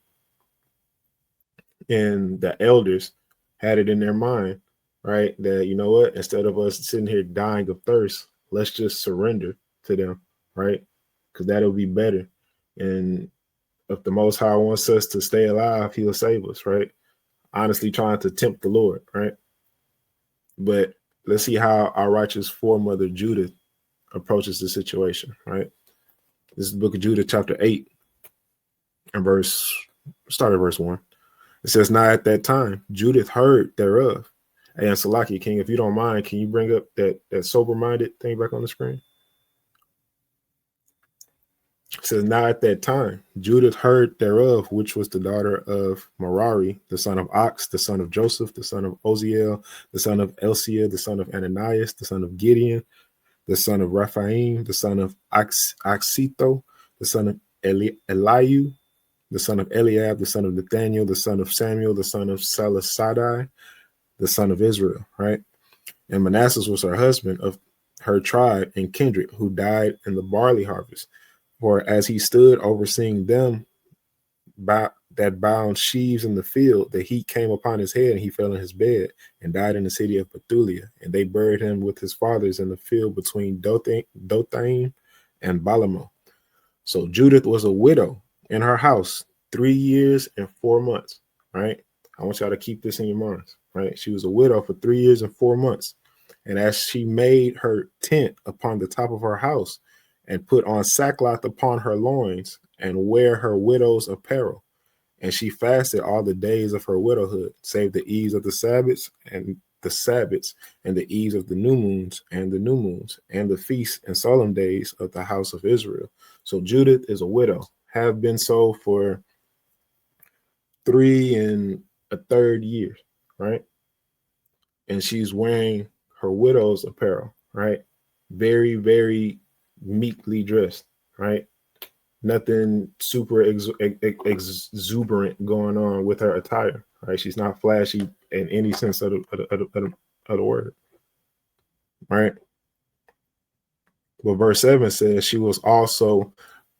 And the elders had it in their mind, right, that, you know what, instead of us sitting here dying of thirst, let's just surrender to them, right? Because that'll be better. And if the Most High wants us to stay alive, he'll save us, right? Honestly, trying to tempt the Lord, right? But let's see how our righteous foremother Judith approaches the situation, right? This is the book of Judith, chapter 8, and start at verse 1. It says, now at that time, Judith heard thereof. Hey, and Salaki, King, if you don't mind, can you bring up that sober-minded thing back on the screen? It says, now at that time, Judith heard thereof, which was the daughter of Merari, the son of Ox, the son of Joseph, the son of Oziel, the son of Elsiah, the son of Ananias, the son of Gideon, the son of Raphaim, the son of Axito, the son of Eliu, the son of Eliab, the son of Nathaniel, the son of Samuel, the son of Salasadai, the son of Israel, right? And Manasseh was her husband of her tribe and kindred, who died in the barley harvest. For as he stood overseeing them that bound sheaves in the field, the heat came upon his head, and he fell in his bed and died in the city of Bethulia. And they buried him with his fathers in the field between Dothaim and Balamo. So Judith was a widow in her house 3 years and 4 months, right? I want y'all to keep this in your minds, right? She was a widow for 3 years and 4 months. And as she made her tent upon the top of her house and put on sackcloth upon her loins and wear her widow's apparel, and she fasted all the days of her widowhood, save the eves of the Sabbaths and the eves of the new moons and the feasts and solemn days of the house of Israel. So Judith is a widow, have been so for 3 1/3 years, right? And she's wearing her widow's apparel, right? Very, very meekly dressed, right? Nothing super exuberant going on with her attire, right? She's not flashy in any sense of the word, right? Well, verse 7 says she was also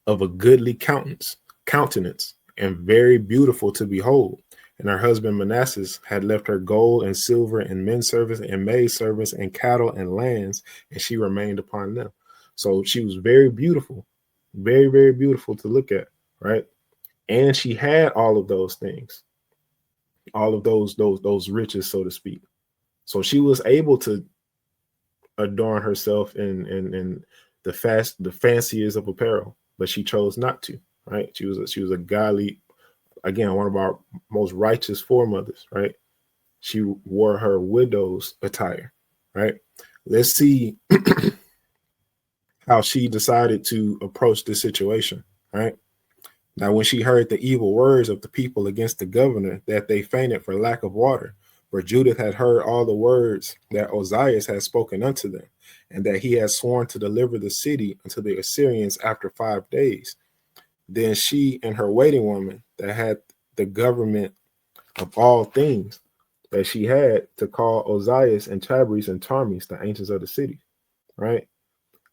of a goodly countenance and very beautiful to behold. And her husband Manasseh had left her gold and silver and men servants and maid servants and cattle and lands, and she remained upon them. So she was very beautiful, very, very beautiful to look at, right? And she had all of those things, all of those riches, so to speak. So she was able to adorn herself in the fanciest of apparel, but she chose not to, right? She was a godly, again, one of our most righteous foremothers, right? She wore her widow's attire, right? Let's see how she decided to approach this situation, right? Now, when she heard the evil words of the people against the governor, that they fainted for lack of water, for Judith had heard all the words that Ozias had spoken unto them, and that he had sworn to deliver the city unto the Assyrians after 5 days. Then she and her waiting woman that had the government of all things, that she had to call Ozias and Chabris and Tarmis, the ancients of the city, right?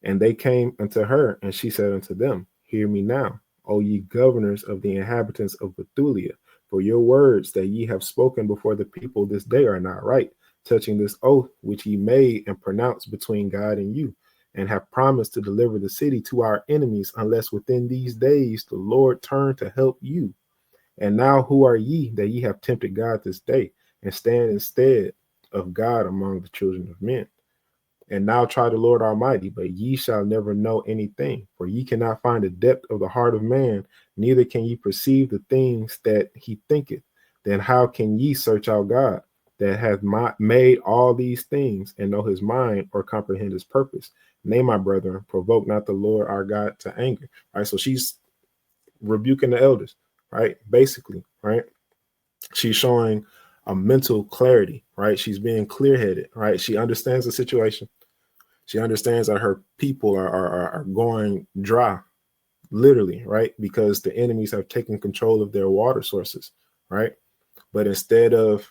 And they came unto her, and she said unto them, hear me now, O ye governors of the inhabitants of Bethulia, for your words that ye have spoken before the people this day are not right, touching this oath which ye made and pronounced between God and you, and have promised to deliver the city to our enemies, unless within these days the Lord turn to help you. And now who are ye that ye have tempted God this day, and stand instead of God among the children of men? And now try the Lord Almighty, but ye shall never know anything, for ye cannot find the depth of the heart of man, neither can ye perceive the things that he thinketh. Then how can ye search out God, that hath made all these things, and know his mind or comprehend his purpose? Nay, my brethren, provoke not the Lord our God to anger. All right, so she's rebuking the elders, right? Basically, right? She's showing a mental clarity, right? She's being clear-headed, right? She understands the situation. She understands that her people are going dry, literally, right? Because the enemies have taken control of their water sources, right? But instead of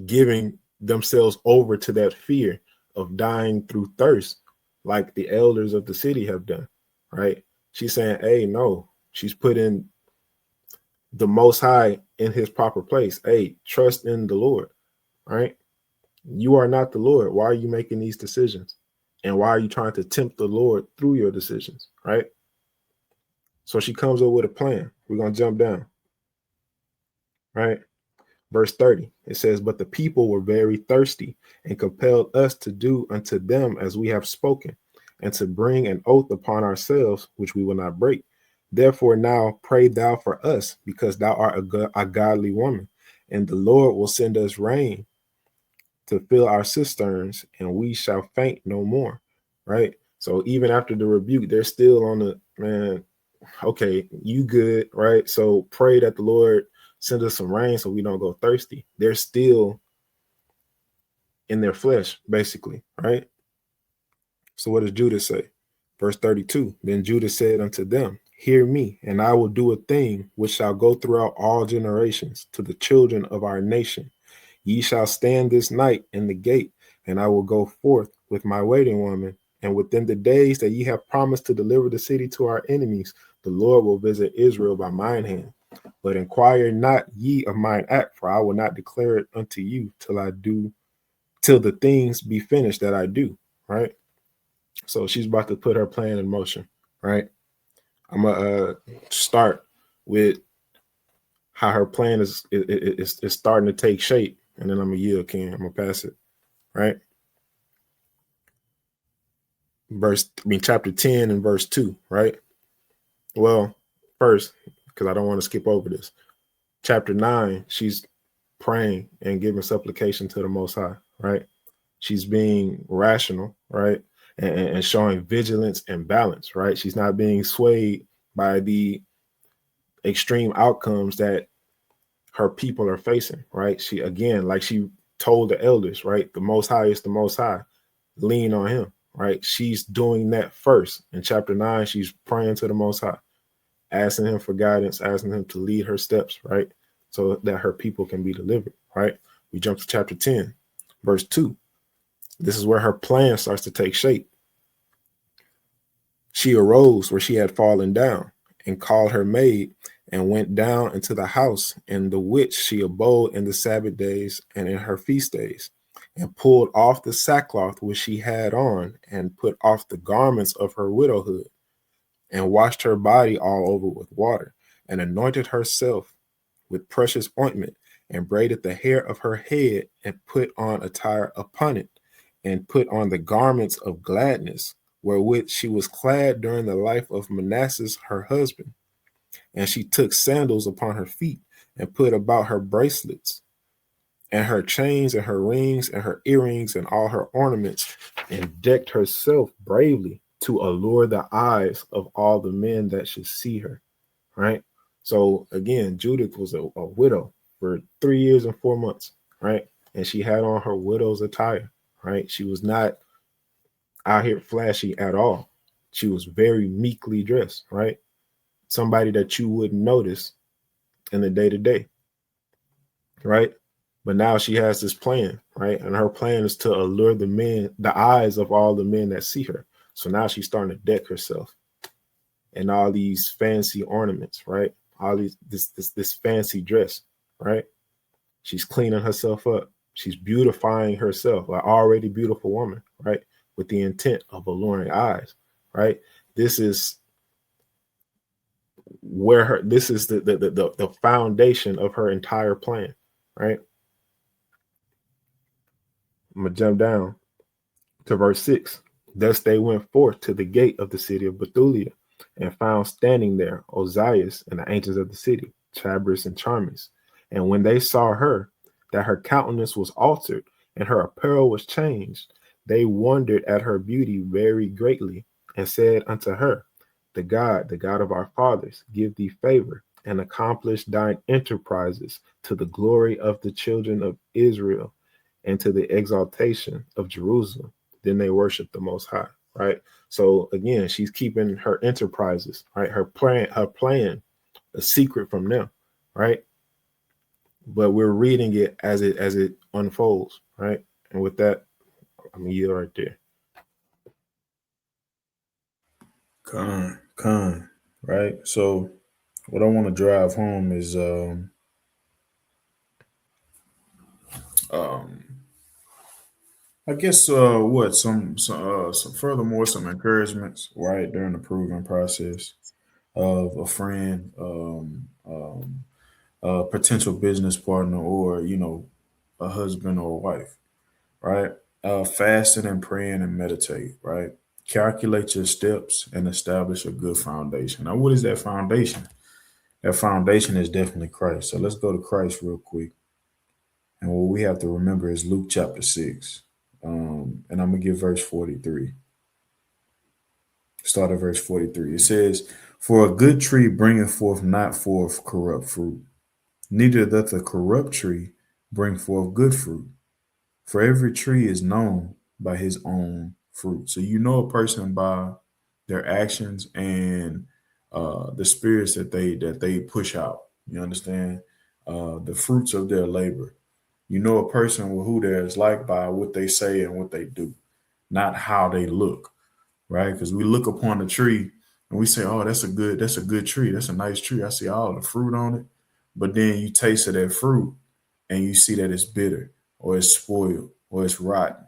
giving themselves over to that fear of dying through thirst, like the elders of the city have done, right? She's saying, hey, no, she's putting the Most High in his proper place. Hey, trust in the Lord, right? You are not the Lord. Why are you making these decisions? And why are you trying to tempt the Lord through your decisions, right? So she comes up with a plan. We're going to jump down, right? Verse 30, it says, but the people were very thirsty and compelled us to do unto them as we have spoken, and to bring an oath upon ourselves, which we will not break. Therefore now pray thou for us, because thou art a godly woman, and the Lord will send us rain to fill our cisterns, and we shall faint no more, right? So even after the rebuke, they're still on the, man, okay, you good, right? So pray that the Lord send us some rain so we don't go thirsty. They're still in their flesh, basically, right? So what does Judah say? Verse 32, then Judah said unto them, hear me, and I will do a thing which shall go throughout all generations to the children of our nation. Ye shall stand this night in the gate, and I will go forth with my waiting woman. And within the days that ye have promised to deliver the city to our enemies, the Lord will visit Israel by mine hand. But inquire not ye of mine act, for I will not declare it unto you till the things be finished that I do. Right. So she's about to put her plan in motion. Right. I'm gonna start with how her plan is starting to take shape, and then I'm gonna yield, Ken. I'm gonna pass it. Right. Chapter 10 and verse 2. Right. Well, first, because I don't want to skip over this. Chapter 9, she's praying and giving supplication to the Most High. Right. She's being rational. Right. And showing vigilance and balance. Right. She's not being swayed by the extreme outcomes that her people are facing. Right. She, again, like she told the elders, right, the Most High is the Most High. Lean on him. Right. She's doing that first. In chapter 9, she's praying to the Most High, asking him for guidance, asking him to lead her steps, right, so that her people can be delivered. Right. We jump to chapter 10, verse 2. This is where her plan starts to take shape. She arose where she had fallen down and called her maid and went down into the house, in the which she abode in the Sabbath days and in her feast days, and pulled off the sackcloth which she had on, and put off the garments of her widowhood, and washed her body all over with water, and anointed herself with precious ointment, and braided the hair of her head, and put on attire upon it, and put on the garments of gladness, wherewith she was clad during the life of Manasseh her husband. And she took sandals upon her feet, and put about her bracelets, and her chains, and her rings, and her earrings, and all her ornaments, and decked herself bravely to allure the eyes of all the men that should see her. Right. So again, Judith was a widow for 3 years and 4 months. Right. And she had on her widow's attire. Right. She was not out here flashy at all. She was very meekly dressed. Right. Somebody that you wouldn't notice in the day to day. Right. But now she has this plan. Right. And her plan is to allure the eyes of all the men that see her. So now she's starting to deck herself in all these fancy ornaments, right? All these this fancy dress, right? She's cleaning herself up. She's beautifying herself, an already beautiful woman, right? With the intent of alluring eyes, right? This is the foundation of her entire plan, right? I'm gonna jump down to verse 6. Thus they went forth to the gate of the city of Bethulia, and found standing there Ozias and the ancients of the city, Chabris and Charmis. And when they saw her, that her countenance was altered, and her apparel was changed, they wondered at her beauty very greatly, and said unto her, the God of our fathers, give thee favor, and accomplish thine enterprises to the glory of the children of Israel, and to the exaltation of Jerusalem. Then they worship the Most High. Right. So again, she's keeping her enterprises, right? Her plan, a secret from them, right? But we're reading it as it unfolds, right? And with that, I'm gonna yield right there. Con, right? So what I want to drive home is I guess some furthermore some encouragements, right, during the proving process of a friend, a potential business partner, or a husband or a wife, right? Fasting and praying and meditate, right? Calculate your steps and establish a good foundation. Now, what is that foundation? That foundation is definitely Christ. So let's go to Christ real quick. And what we have to remember is Luke chapter 6. And I'm going to give verse 43. Start at verse 43. It says, for a good tree bringeth forth not forth corrupt fruit, neither doth a corrupt tree bring forth good fruit. For every tree is known by his own fruit. So you know a person by their actions and the spirits that they push out. You understand? The fruits of their labor. You know a person who they is like by what they say and what they do, not how they look, right? Because we look upon a tree and we say, "Oh, that's a good tree. That's a nice tree. I see all the fruit on it." But then you taste of that fruit and you see that it's bitter or it's spoiled or it's rotten.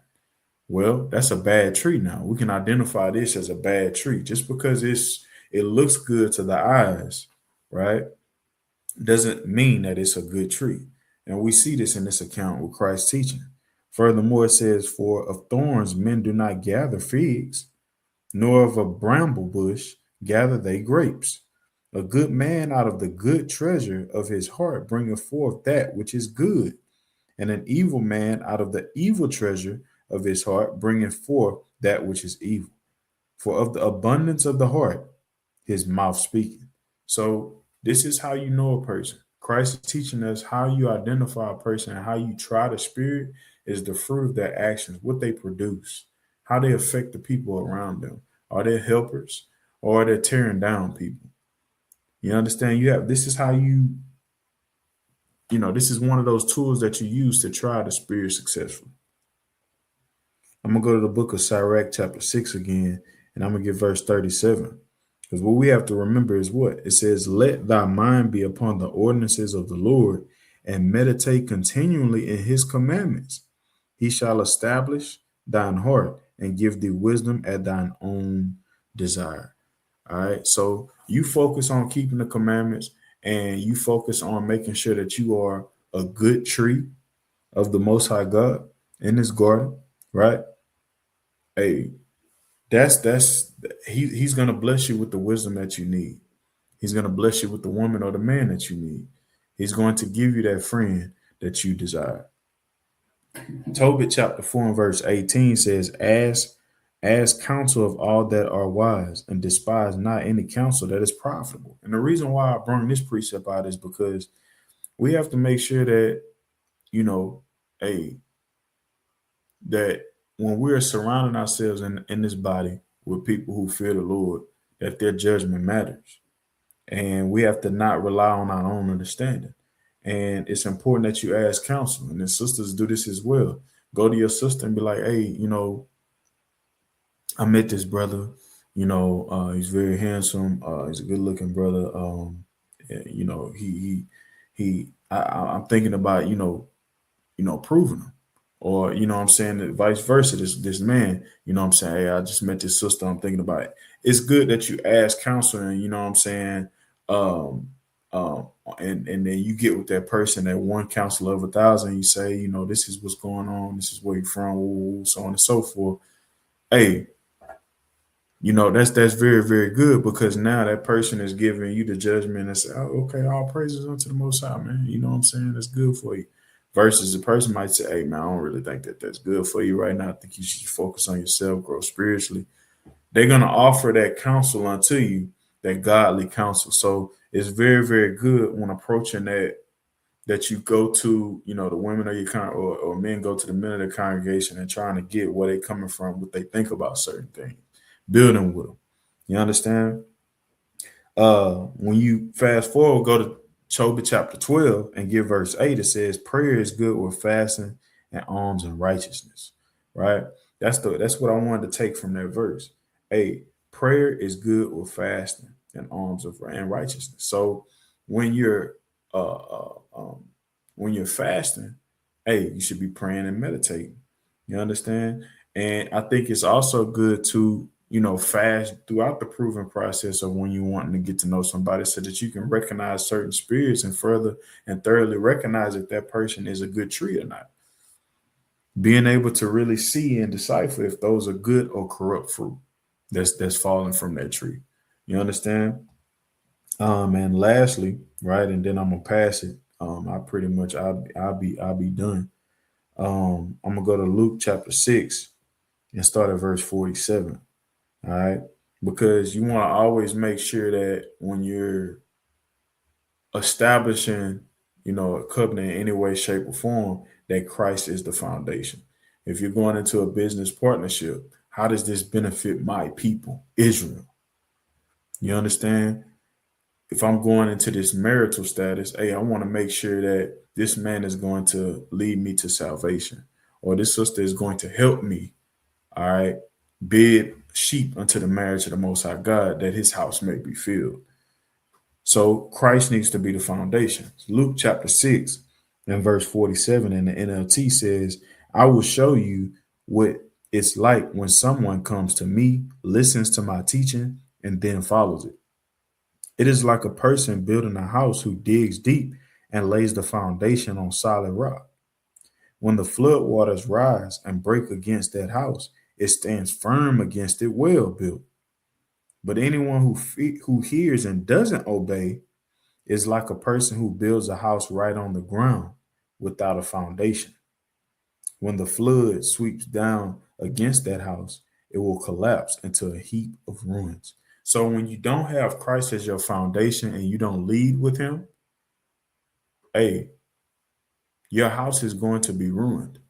Well, that's a bad tree now. We can identify this as a bad tree just because it looks good to the eyes, right? Doesn't mean that it's a good tree. And we see this in this account with Christ's teaching. Furthermore, it says, "For of thorns men do not gather figs, nor of a bramble bush gather they grapes. A good man out of the good treasure of his heart bringeth forth that which is good, and an evil man out of the evil treasure of his heart bringeth forth that which is evil. For of the abundance of the heart, his mouth speaketh." So this is how you know a person. Christ is teaching us how you identify a person and how you try the spirit is the fruit of their actions, what they produce, how they affect the people around them. Are they helpers or are they tearing down people? You understand? This is how this is one of those tools that you use to try the spirit successfully. I'm going to go to the book of Sirach, chapter 6 again, and I'm going to get verse 37. Because what we have to remember is what? It says, "Let thy mind be upon the ordinances of the Lord, and meditate continually in his commandments. He shall establish thine heart and give thee wisdom at thine own desire." All right. So you focus on keeping the commandments and you focus on making sure that you are a good tree of the Most High God in his garden, right? Hey, he's gonna bless you with the wisdom that you need. He's gonna bless you with the woman or the man that you need. He's going to give you that friend that you desire. Tobit chapter 4 and verse 18 says, Ask counsel of all that are wise, and despise not any counsel that is profitable. And the reason why I bring this precept out is because we have to make sure that, you know, that when we're surrounding ourselves in this body with people who fear the Lord, that their judgment matters. And we have to not rely on our own understanding. And it's important that you ask counsel. And then sisters do this as well. Go to your sister and be like, "Hey, I met this brother. He's very handsome. He's a good looking brother. I'm thinking about, proving him." Or, I'm saying that vice versa, this man, I'm saying, "Hey, I just met this sister. I'm thinking about it." It's good that you ask counsel and, I'm saying, and then you get with that person, that one counselor of 1,000, you say, "This is what's going on. This is where you're from," so on and so forth. Hey, that's very, very good, because now that person is giving you the judgment and say, "Oh, okay, all praises unto the Most High, man." You know what I'm saying? That's good for you. Versus the person might say, "Hey, man, I don't really think that that's good for you right now. I think you should focus on yourself, grow spiritually." They're going to offer that counsel unto you, that godly counsel. So it's very, very good when approaching that you go to, the women of your or men go to the men of the congregation and trying to get where they coming from, what they think about certain things, building with them. You understand? When you fast forward, go to Tobit chapter 12 and get verse 8. It says, "Prayer is good with fasting and alms and righteousness." Right? That's what I wanted to take from that verse. Hey, prayer is good with fasting and alms and righteousness. So when you're fasting, hey, you should be praying and meditating. You understand? And I think it's also good to, fast throughout the proving process of when you're wanting to get to know somebody, so that you can recognize certain spirits and further and thoroughly recognize if that person is a good tree or not. Being able to really see and decipher if those are good or corrupt fruit that's falling from that tree. You understand? And lastly, right, and then I'm gonna pass it. I'll be done. I'm gonna go to Luke chapter 6 and start at verse 47. All right. Because you want to always make sure that when you're establishing, a covenant in any way, shape, or form, that Christ is the foundation. If you're going into a business partnership, how does this benefit my people, Israel? You understand? if I'm going into this marital status, hey, I want to make sure that this man is going to lead me to salvation, or this sister is going to help me, all right, bid sheep unto the marriage of the Most High God, that his house may be filled. So Christ needs to be the foundation. Luke chapter 6 and verse 47 in the NLT says, I will show you what it's like when someone comes to me, listens to my teaching, and then follows it. It is like a person building a house who digs deep and lays the foundation on solid rock. When the flood waters rise and break against that house, it stands firm against it, well built. But anyone who hears and doesn't obey is like a person who builds a house right on the ground without a foundation. When the flood sweeps down against that house, it will collapse into a heap of ruins. So when you don't have Christ as your foundation and you don't lead with him, hey, your house is going to be ruined.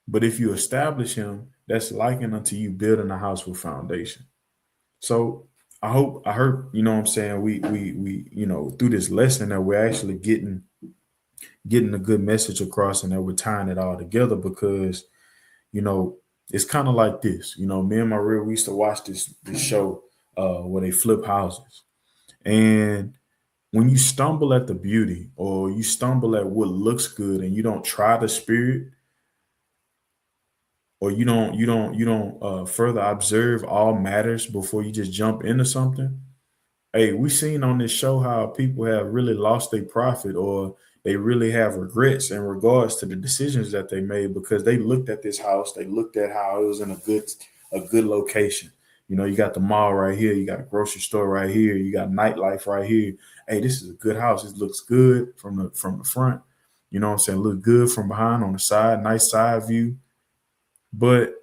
But if you establish him, that's likened unto you building a house with foundation. So I heard, you know what I'm saying, we through this lesson that we're actually getting a good message across, and that we're tying it all together, because it's kind of like this. Me and my real, we used to watch this show where they flip houses. And when you stumble at the beauty, or you stumble at what looks good, and you don't try the spirit, or you don't further observe all matters before you just jump into something. Hey, we seen on this show how people have really lost their profit, or they really have regrets in regards to the decisions that they made, because they looked at this house, they looked at how it was in a good location. You got the mall right here, you got a grocery store right here, you got nightlife right here. Hey, this is a good house. It looks good from the front. You know what I'm saying? Look good from behind, on the side, nice side view. But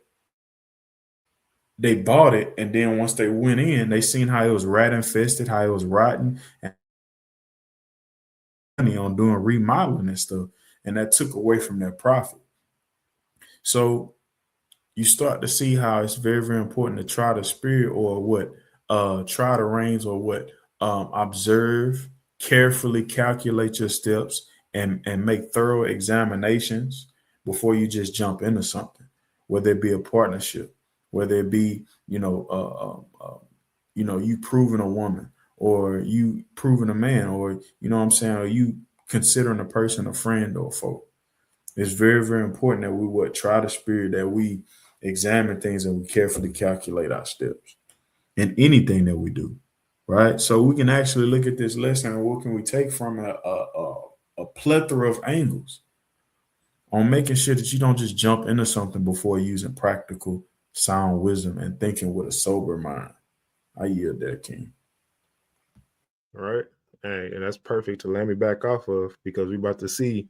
they bought it, and then once they went in, they seen how it was rat infested, how it was rotten, and money on doing remodeling and stuff, and that took away from their profit. So you start to see how it's very, very important to try the spirit, or try the reins, or observe, carefully calculate your steps, and make thorough examinations before you just jump into something, whether it be a partnership, whether it be, you proving a woman, or you proving a man, or, what I'm saying, or you considering a person a friend or a foe. It's very, very important that we try the spirit, that we examine things, and we carefully calculate our steps in anything that we do, right? So we can actually look at this lesson, and what can we take from a plethora of angles on making sure that you don't just jump into something before using practical, sound wisdom and thinking with a sober mind. I yield there, King. All right. Hey, and that's perfect to land me back off of, because we're about to see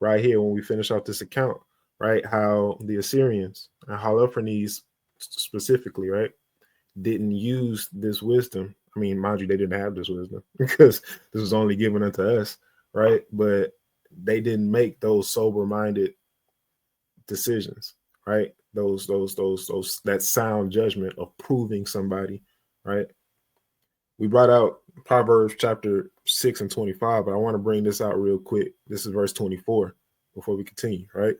right here when we finish off this account, right, how the Assyrians and Holofernes specifically, right, didn't use this wisdom. I mean, mind you, they didn't have this wisdom because this was only given unto us, right? But they didn't make those sober-minded decisions, right? That sound judgment of proving somebody, right? We brought out Proverbs chapter 6 and 25, but I want to bring this out real quick. This is verse 24 before we continue, right?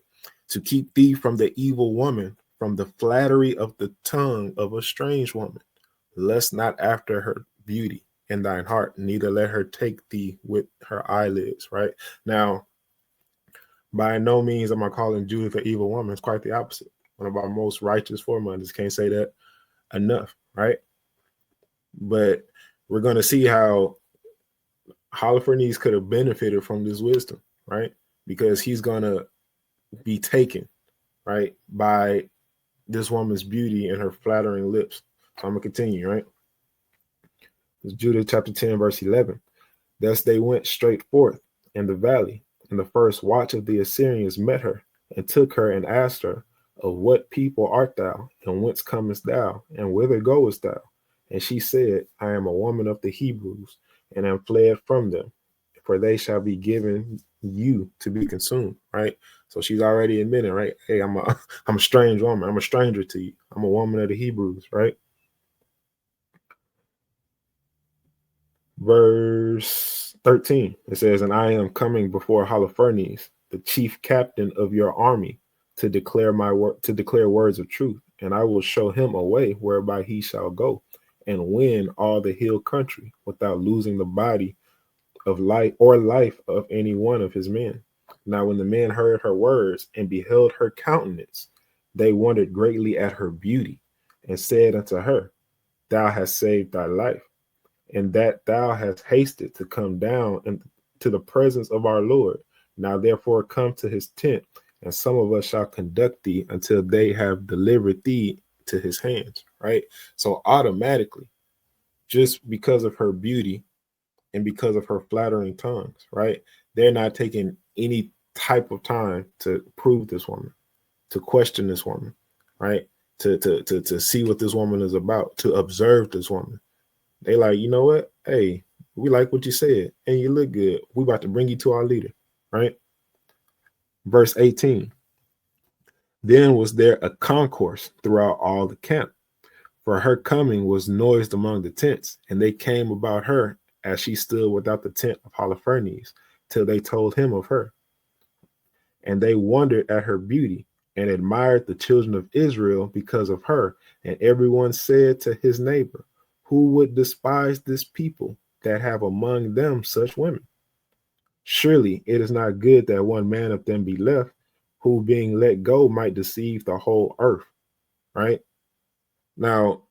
To keep thee from the evil woman, from the flattery of the tongue of a strange woman, lust not after her beauty in thine heart, neither let her take thee with her eyelids, right? Now, by no means am I calling Judith an evil woman. It's quite the opposite. One of our most righteous foremothers. Can't say that enough, right? But we're going to see how Holofernes could have benefited from this wisdom, right? Because he's going to be taken, right, by this woman's beauty and her flattering lips. So I'm going to continue, right? It's Judith chapter 10, verse 11. Thus they went straight forth in the valley, and the first watch of the Assyrians met her, and took her and asked her, of what people art thou, and whence comest thou, and whither goest thou? And she said, I am a woman of the Hebrews, and am fled from them, for they shall be given you to be consumed, right? So she's already admitting, right? Hey, I'm a strange woman. I'm a stranger to you. I'm a woman of the Hebrews, right? Verse 13, it says, and I am coming before Holofernes, the chief captain of your army, to declare words of truth, and I will show him a way whereby he shall go and win all the hill country without losing the body of life of any one of his men. Now when the men heard her words and beheld her countenance, they wondered greatly at her beauty, and said unto her, thou hast saved thy life, and that thou hast hasted to come down into the presence of our Lord. Now therefore come to his tent, and some of us shall conduct thee until they have delivered thee to his hands. Right? So automatically, just because of her beauty and because of her flattering tongues, right, they're not taking any type of time to prove this woman, to question this woman, right, to see what this woman is about, to observe this woman. They like, you know what? Hey, we like what you said, and you look good. We about to bring you to our leader, right? Verse 18. Then was there a concourse throughout all the camp, for her coming was noised among the tents, and they came about her as she stood without the tent of Holofernes, till they told him of her. And they wondered at her beauty, and admired the children of Israel because of her. And everyone said to his neighbor, who would despise this people that have among them such women? Surely it is not good that one man of them be left, who being let go might deceive the whole earth. Right? Now,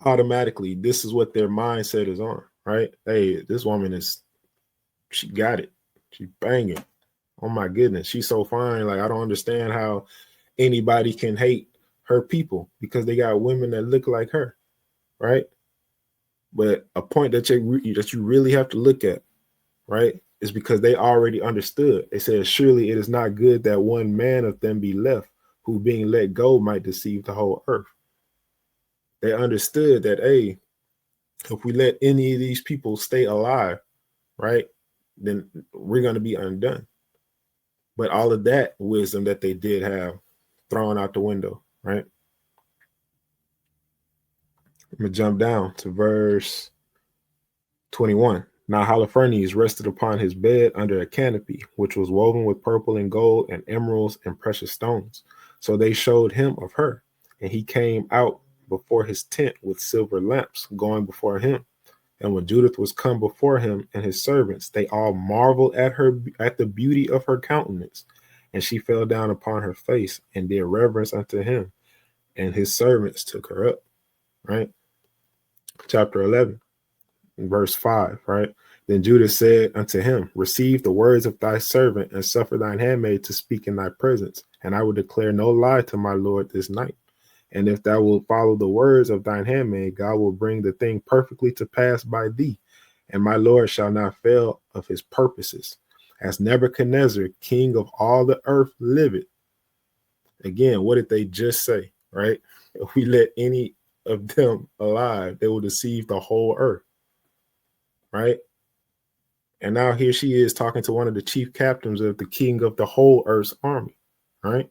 automatically, this is what their mindset is on. Right? Hey, this woman she got it. She banging. Oh my goodness, she's so fine. Like, I don't understand how anybody can hate her people because they got women that look like her. Right? But a point that you really have to look at, right, is because they already understood. They said, surely it is not good that one man of them be left, who being let go might deceive the whole earth. They understood that, hey, if we let any of these people stay alive, right, then we're going to be undone. But all of that wisdom that they did have thrown out the window, right? I'm going to jump down to verse 21. Now Holofernes rested upon his bed under a canopy, which was woven with purple and gold and emeralds and precious stones. So they showed him of her, and he came out before his tent with silver lamps going before him. And when Judith was come before him and his servants, they all marveled at the beauty of her countenance. And she fell down upon her face and did reverence unto him. And his servants took her up. Right? Chapter 11, verse 5. Right? Then Judith said unto him, receive the words of thy servant, and suffer thine handmaid to speak in thy presence. And I will declare no lie to my Lord this night. And if thou wilt follow the words of thine handmaid, God will bring the thing perfectly to pass by thee, and my Lord shall not fail of his purposes. As Nebuchadnezzar, king of all the earth, liveth. Again, what did they just say, right? If we let any of them alive, they will deceive the whole earth, right? And now here she is talking to one of the chief captains of the king of the whole earth's army, right?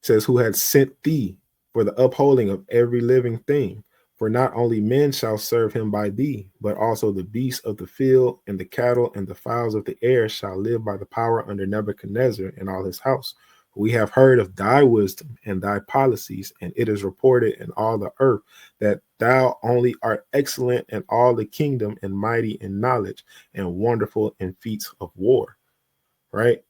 Says, who had sent thee for the upholding of every living thing. For not only men shall serve him by thee, but also the beasts of the field and the cattle and the fowls of the air shall live by the power under Nebuchadnezzar and all his house. We have heard of thy wisdom and thy policies, and it is reported in all the earth that thou only art excellent in all the kingdom and mighty in knowledge and wonderful in feats of war. Right?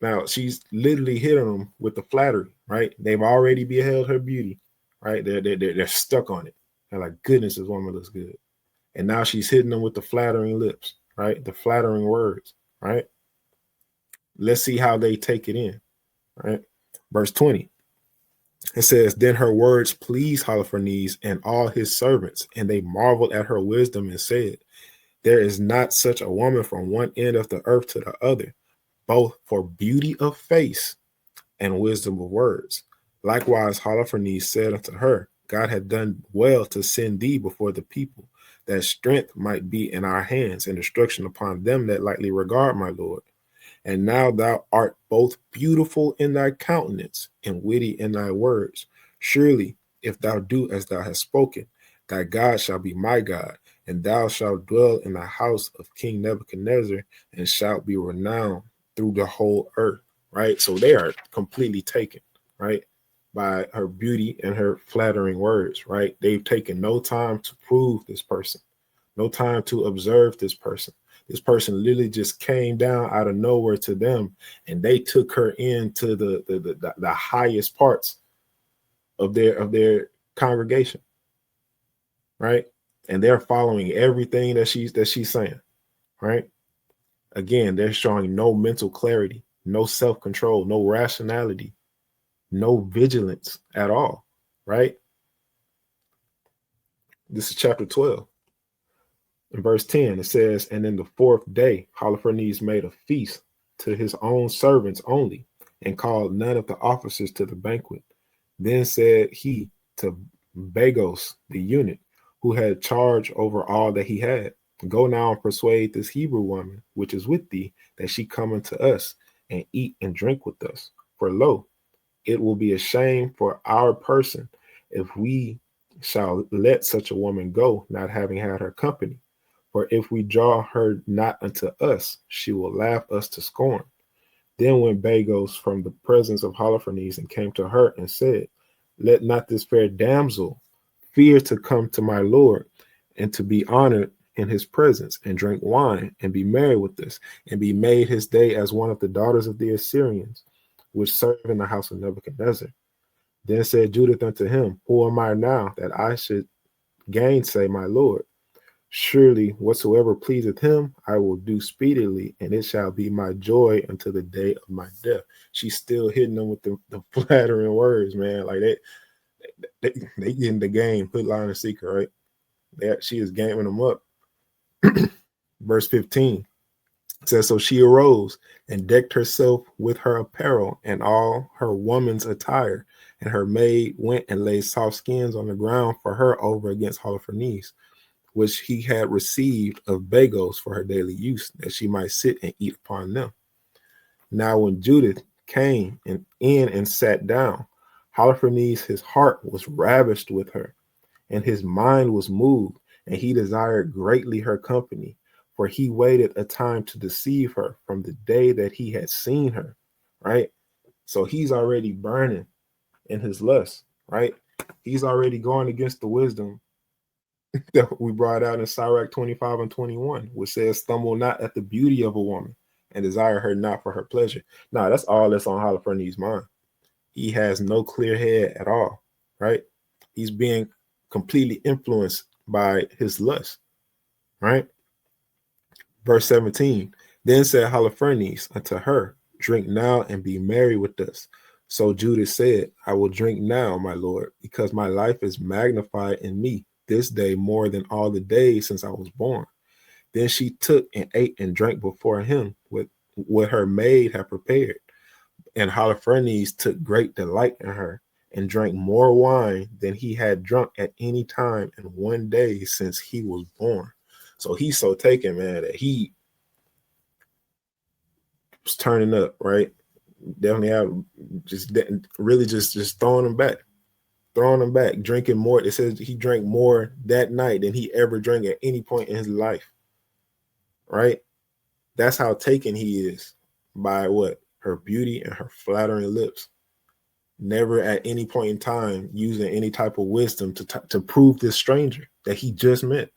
Now, she's literally hitting them with the flattery, right? They've already beheld her beauty, right? They're stuck on it. They're like, goodness, this woman looks good. And now she's hitting them with the flattering lips, right? The flattering words, right? Let's see how they take it in, right? Verse 20, it says, then her words pleased Holofernes and all his servants, and they marveled at her wisdom and said, there is not such a woman from one end of the earth to the other, both for beauty of face and wisdom of words. Likewise, Holofernes said unto her, God had done well to send thee before the people, that strength might be in our hands and destruction upon them that lightly regard my Lord. And now thou art both beautiful in thy countenance and witty in thy words. Surely, if thou do as thou hast spoken, Thy God shall be my God, and thou shalt dwell in the house of King Nebuchadnezzar, and shalt be renowned through the whole earth. Right? So they are completely taken, right, by her beauty and her flattering words, right? They've taken no time to prove this person, no time to observe this person. This person literally just came down out of nowhere to them, and they took her into the highest parts of their congregation, right? And they're following everything that she's saying, right? Again, they're showing no mental clarity, no self-control, no rationality, no vigilance at all, right? This is chapter 12. In verse 10, it says, and in the fourth day, Holofernes made a feast to his own servants only, and called none of the officers to the banquet. Then said he to Bagos, the eunuch, who had charge over all that he had, go now and persuade this Hebrew woman, which is with thee, that she come unto us, and eat and drink with us. For lo, it will be a shame for our person if we shall let such a woman go, not having had her company. For if we draw her not unto us, she will laugh us to scorn. Then went Bagos from the presence of Holofernes and came to her and said, let not this fair damsel fear to come to my lord, and to be honored in his presence, and drink wine, and be merry with us, and be made his day as one of the daughters of the Assyrians, which serve in the house of Nebuchadnezzar. Then said Judith unto him, who am I now that I should gainsay my lord? Surely whatsoever pleaseth him, I will do speedily, and it shall be my joy until the day of my death. She's still hitting them with the flattering words, man. Like they getting the game, put line and secret, right? She is gaming them up. Verse 15 says, so she arose and decked herself with her apparel and all her woman's attire, and her maid went and laid soft skins on the ground for her over against Holofernes, which he had received of Bagos for her daily use, that she might sit and eat upon them. Now when Judith came in and sat down, Holofernes, his heart was ravished with her, and his mind was moved, and he desired greatly her company, for he waited a time to deceive her from the day that he had seen her, right? So he's already burning in his lust, right? He's already going against the wisdom that we brought out in Sirach 25 and 21, which says, stumble not at the beauty of a woman, and desire her not for her pleasure. Now, that's all that's on Holofernes' mind. He has no clear head at all, right? He's being completely influenced by his lust, right? Verse 17, then said Holofernes unto her, drink now and be merry with us. So Judith said, I will drink now, my lord, because my life is magnified in me this day more than all the days since I was born. Then she took and ate and drank before him with what her maid had prepared. And Holofernes took great delight in her, and drank more wine than he had drunk at any time in one day since he was born. So he's so taken, man, that he was turning up, right? Definitely have just throwing him back, drinking more. It says he drank more that night than he ever drank at any point in his life, right? That's how taken he is by what? Her beauty and her flattering lips. Never at any point in time using any type of wisdom to prove this stranger that he just met,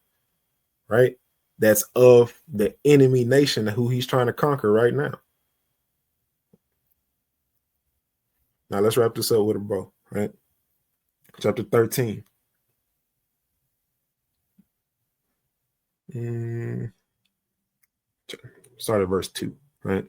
right? That's of the enemy nation who he's trying to conquer right now. Now let's wrap this up with a bro, right? Chapter 13. Start at verse 2, right?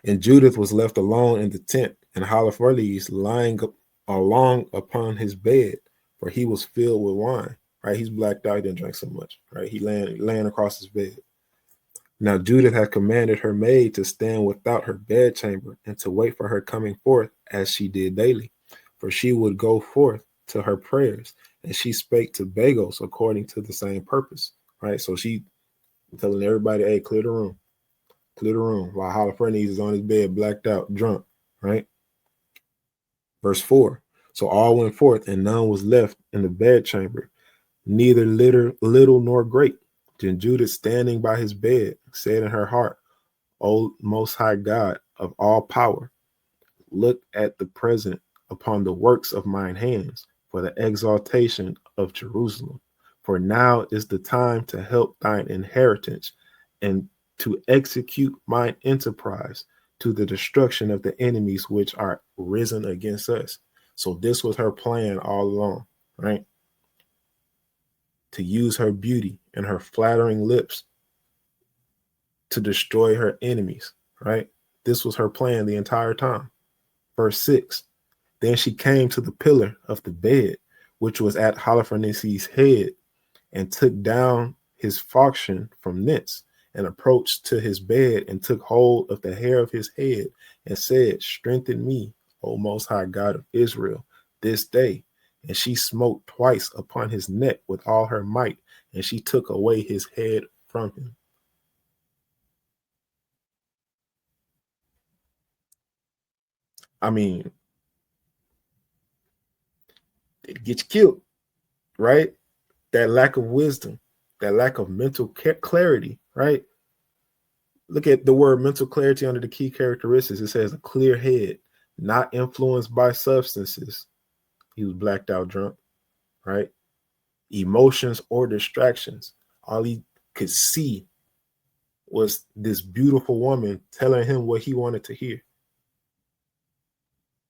And Judith was left alone in the tent, and Holofernes lying along upon his bed, for he was filled with wine, right? He's blacked out, he didn't drink so much, right? He laying across his bed. Now Judith had commanded her maid to stand without her bedchamber and to wait for her coming forth as she did daily, for she would go forth to her prayers, and she spake to Bagos according to the same purpose, right? So she telling everybody, hey, clear the room, while Holofernes is on his bed, blacked out, drunk, right? Verse 4, so all went forth, and none was left in the bedchamber, neither little nor great. Then Judith, standing by his bed, said in her heart, O Most High God of all power, look at the present upon the works of mine hands for the exaltation of Jerusalem. For now is the time to help thine inheritance and to execute mine enterprise to the destruction of the enemies which are risen against us. So this was her plan all along, right? To use her beauty and her flattering lips to destroy her enemies, right? This was her plan the entire time. Verse 6, then she came to the pillar of the bed, which was at Holofernes' head, and took down his falchion from thence, and approached to his bed, and took hold of the hair of his head, and said, strengthen me, O Most High God of Israel, this day. And she smote twice upon his neck with all her might, and she took away his head from him. I mean, it gets killed, right? That lack of wisdom, that lack of mental clarity, right? Look at the word mental clarity under the key characteristics. It says a clear head, not influenced by substances. He was blacked out drunk, right? Emotions or distractions. All he could see was this beautiful woman telling him what he wanted to hear.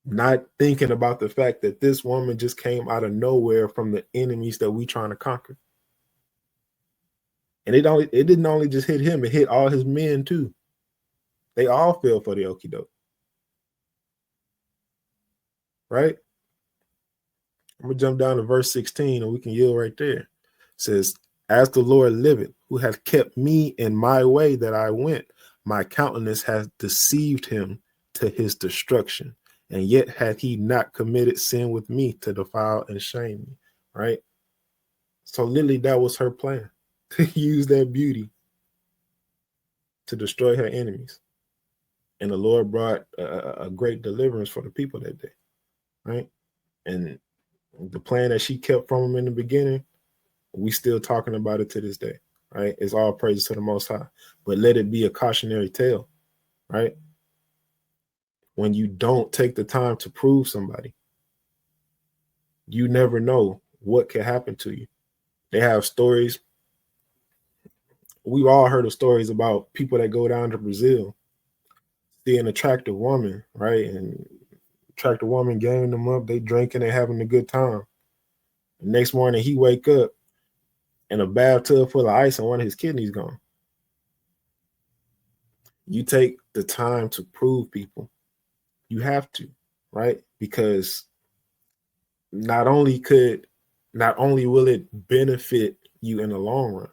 Not thinking about the fact that this woman just came out of nowhere from the enemies that we trying to conquer. And it didn't only just hit him, it hit all his men too. They all fell for the okie doke. Right? I'm gonna jump down to verse 16 and we can yield right there. It says, as the Lord liveth, who hath kept me in my way that I went, my countenance hath deceived him to his destruction. And yet hath he not committed sin with me to defile and shame me. Right? So literally that was her plan, to use that beauty to destroy her enemies. And the Lord brought a great deliverance for the people that day. Right? And the plan that she kept from him in the beginning, we still talking about it to this day. Right? It's all praises to the Most High. But let it be a cautionary tale. Right? When you don't take the time to prove somebody, you never know what can happen to you. They have stories. We've all heard of stories about people that go down to Brazil, see an attractive woman, right? And attractive woman gaining them up, they drinking and having a good time. The next morning he wake up in a bathtub full of ice and one of his kidneys gone. You take the time to prove people. You have to, right? Because not only will it benefit you in the long run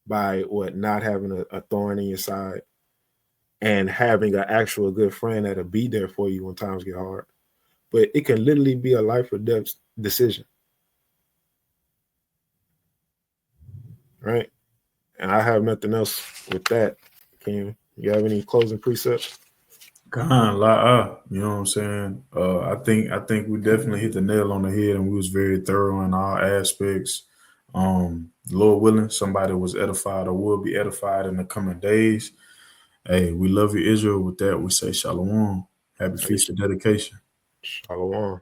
by not having a thorn in your side and having an actual good friend that'll be there for you when times get hard, but it can literally be a life or death decision, right? And I have nothing else with that. Can you have any closing precepts? You know what I'm saying? I think we definitely hit the nail on the head, and we was very thorough in all aspects. Lord willing, somebody was edified or will be edified in the coming days. Hey, we love you, Israel. With that, we say shalom. Happy feast of dedication. Shalom.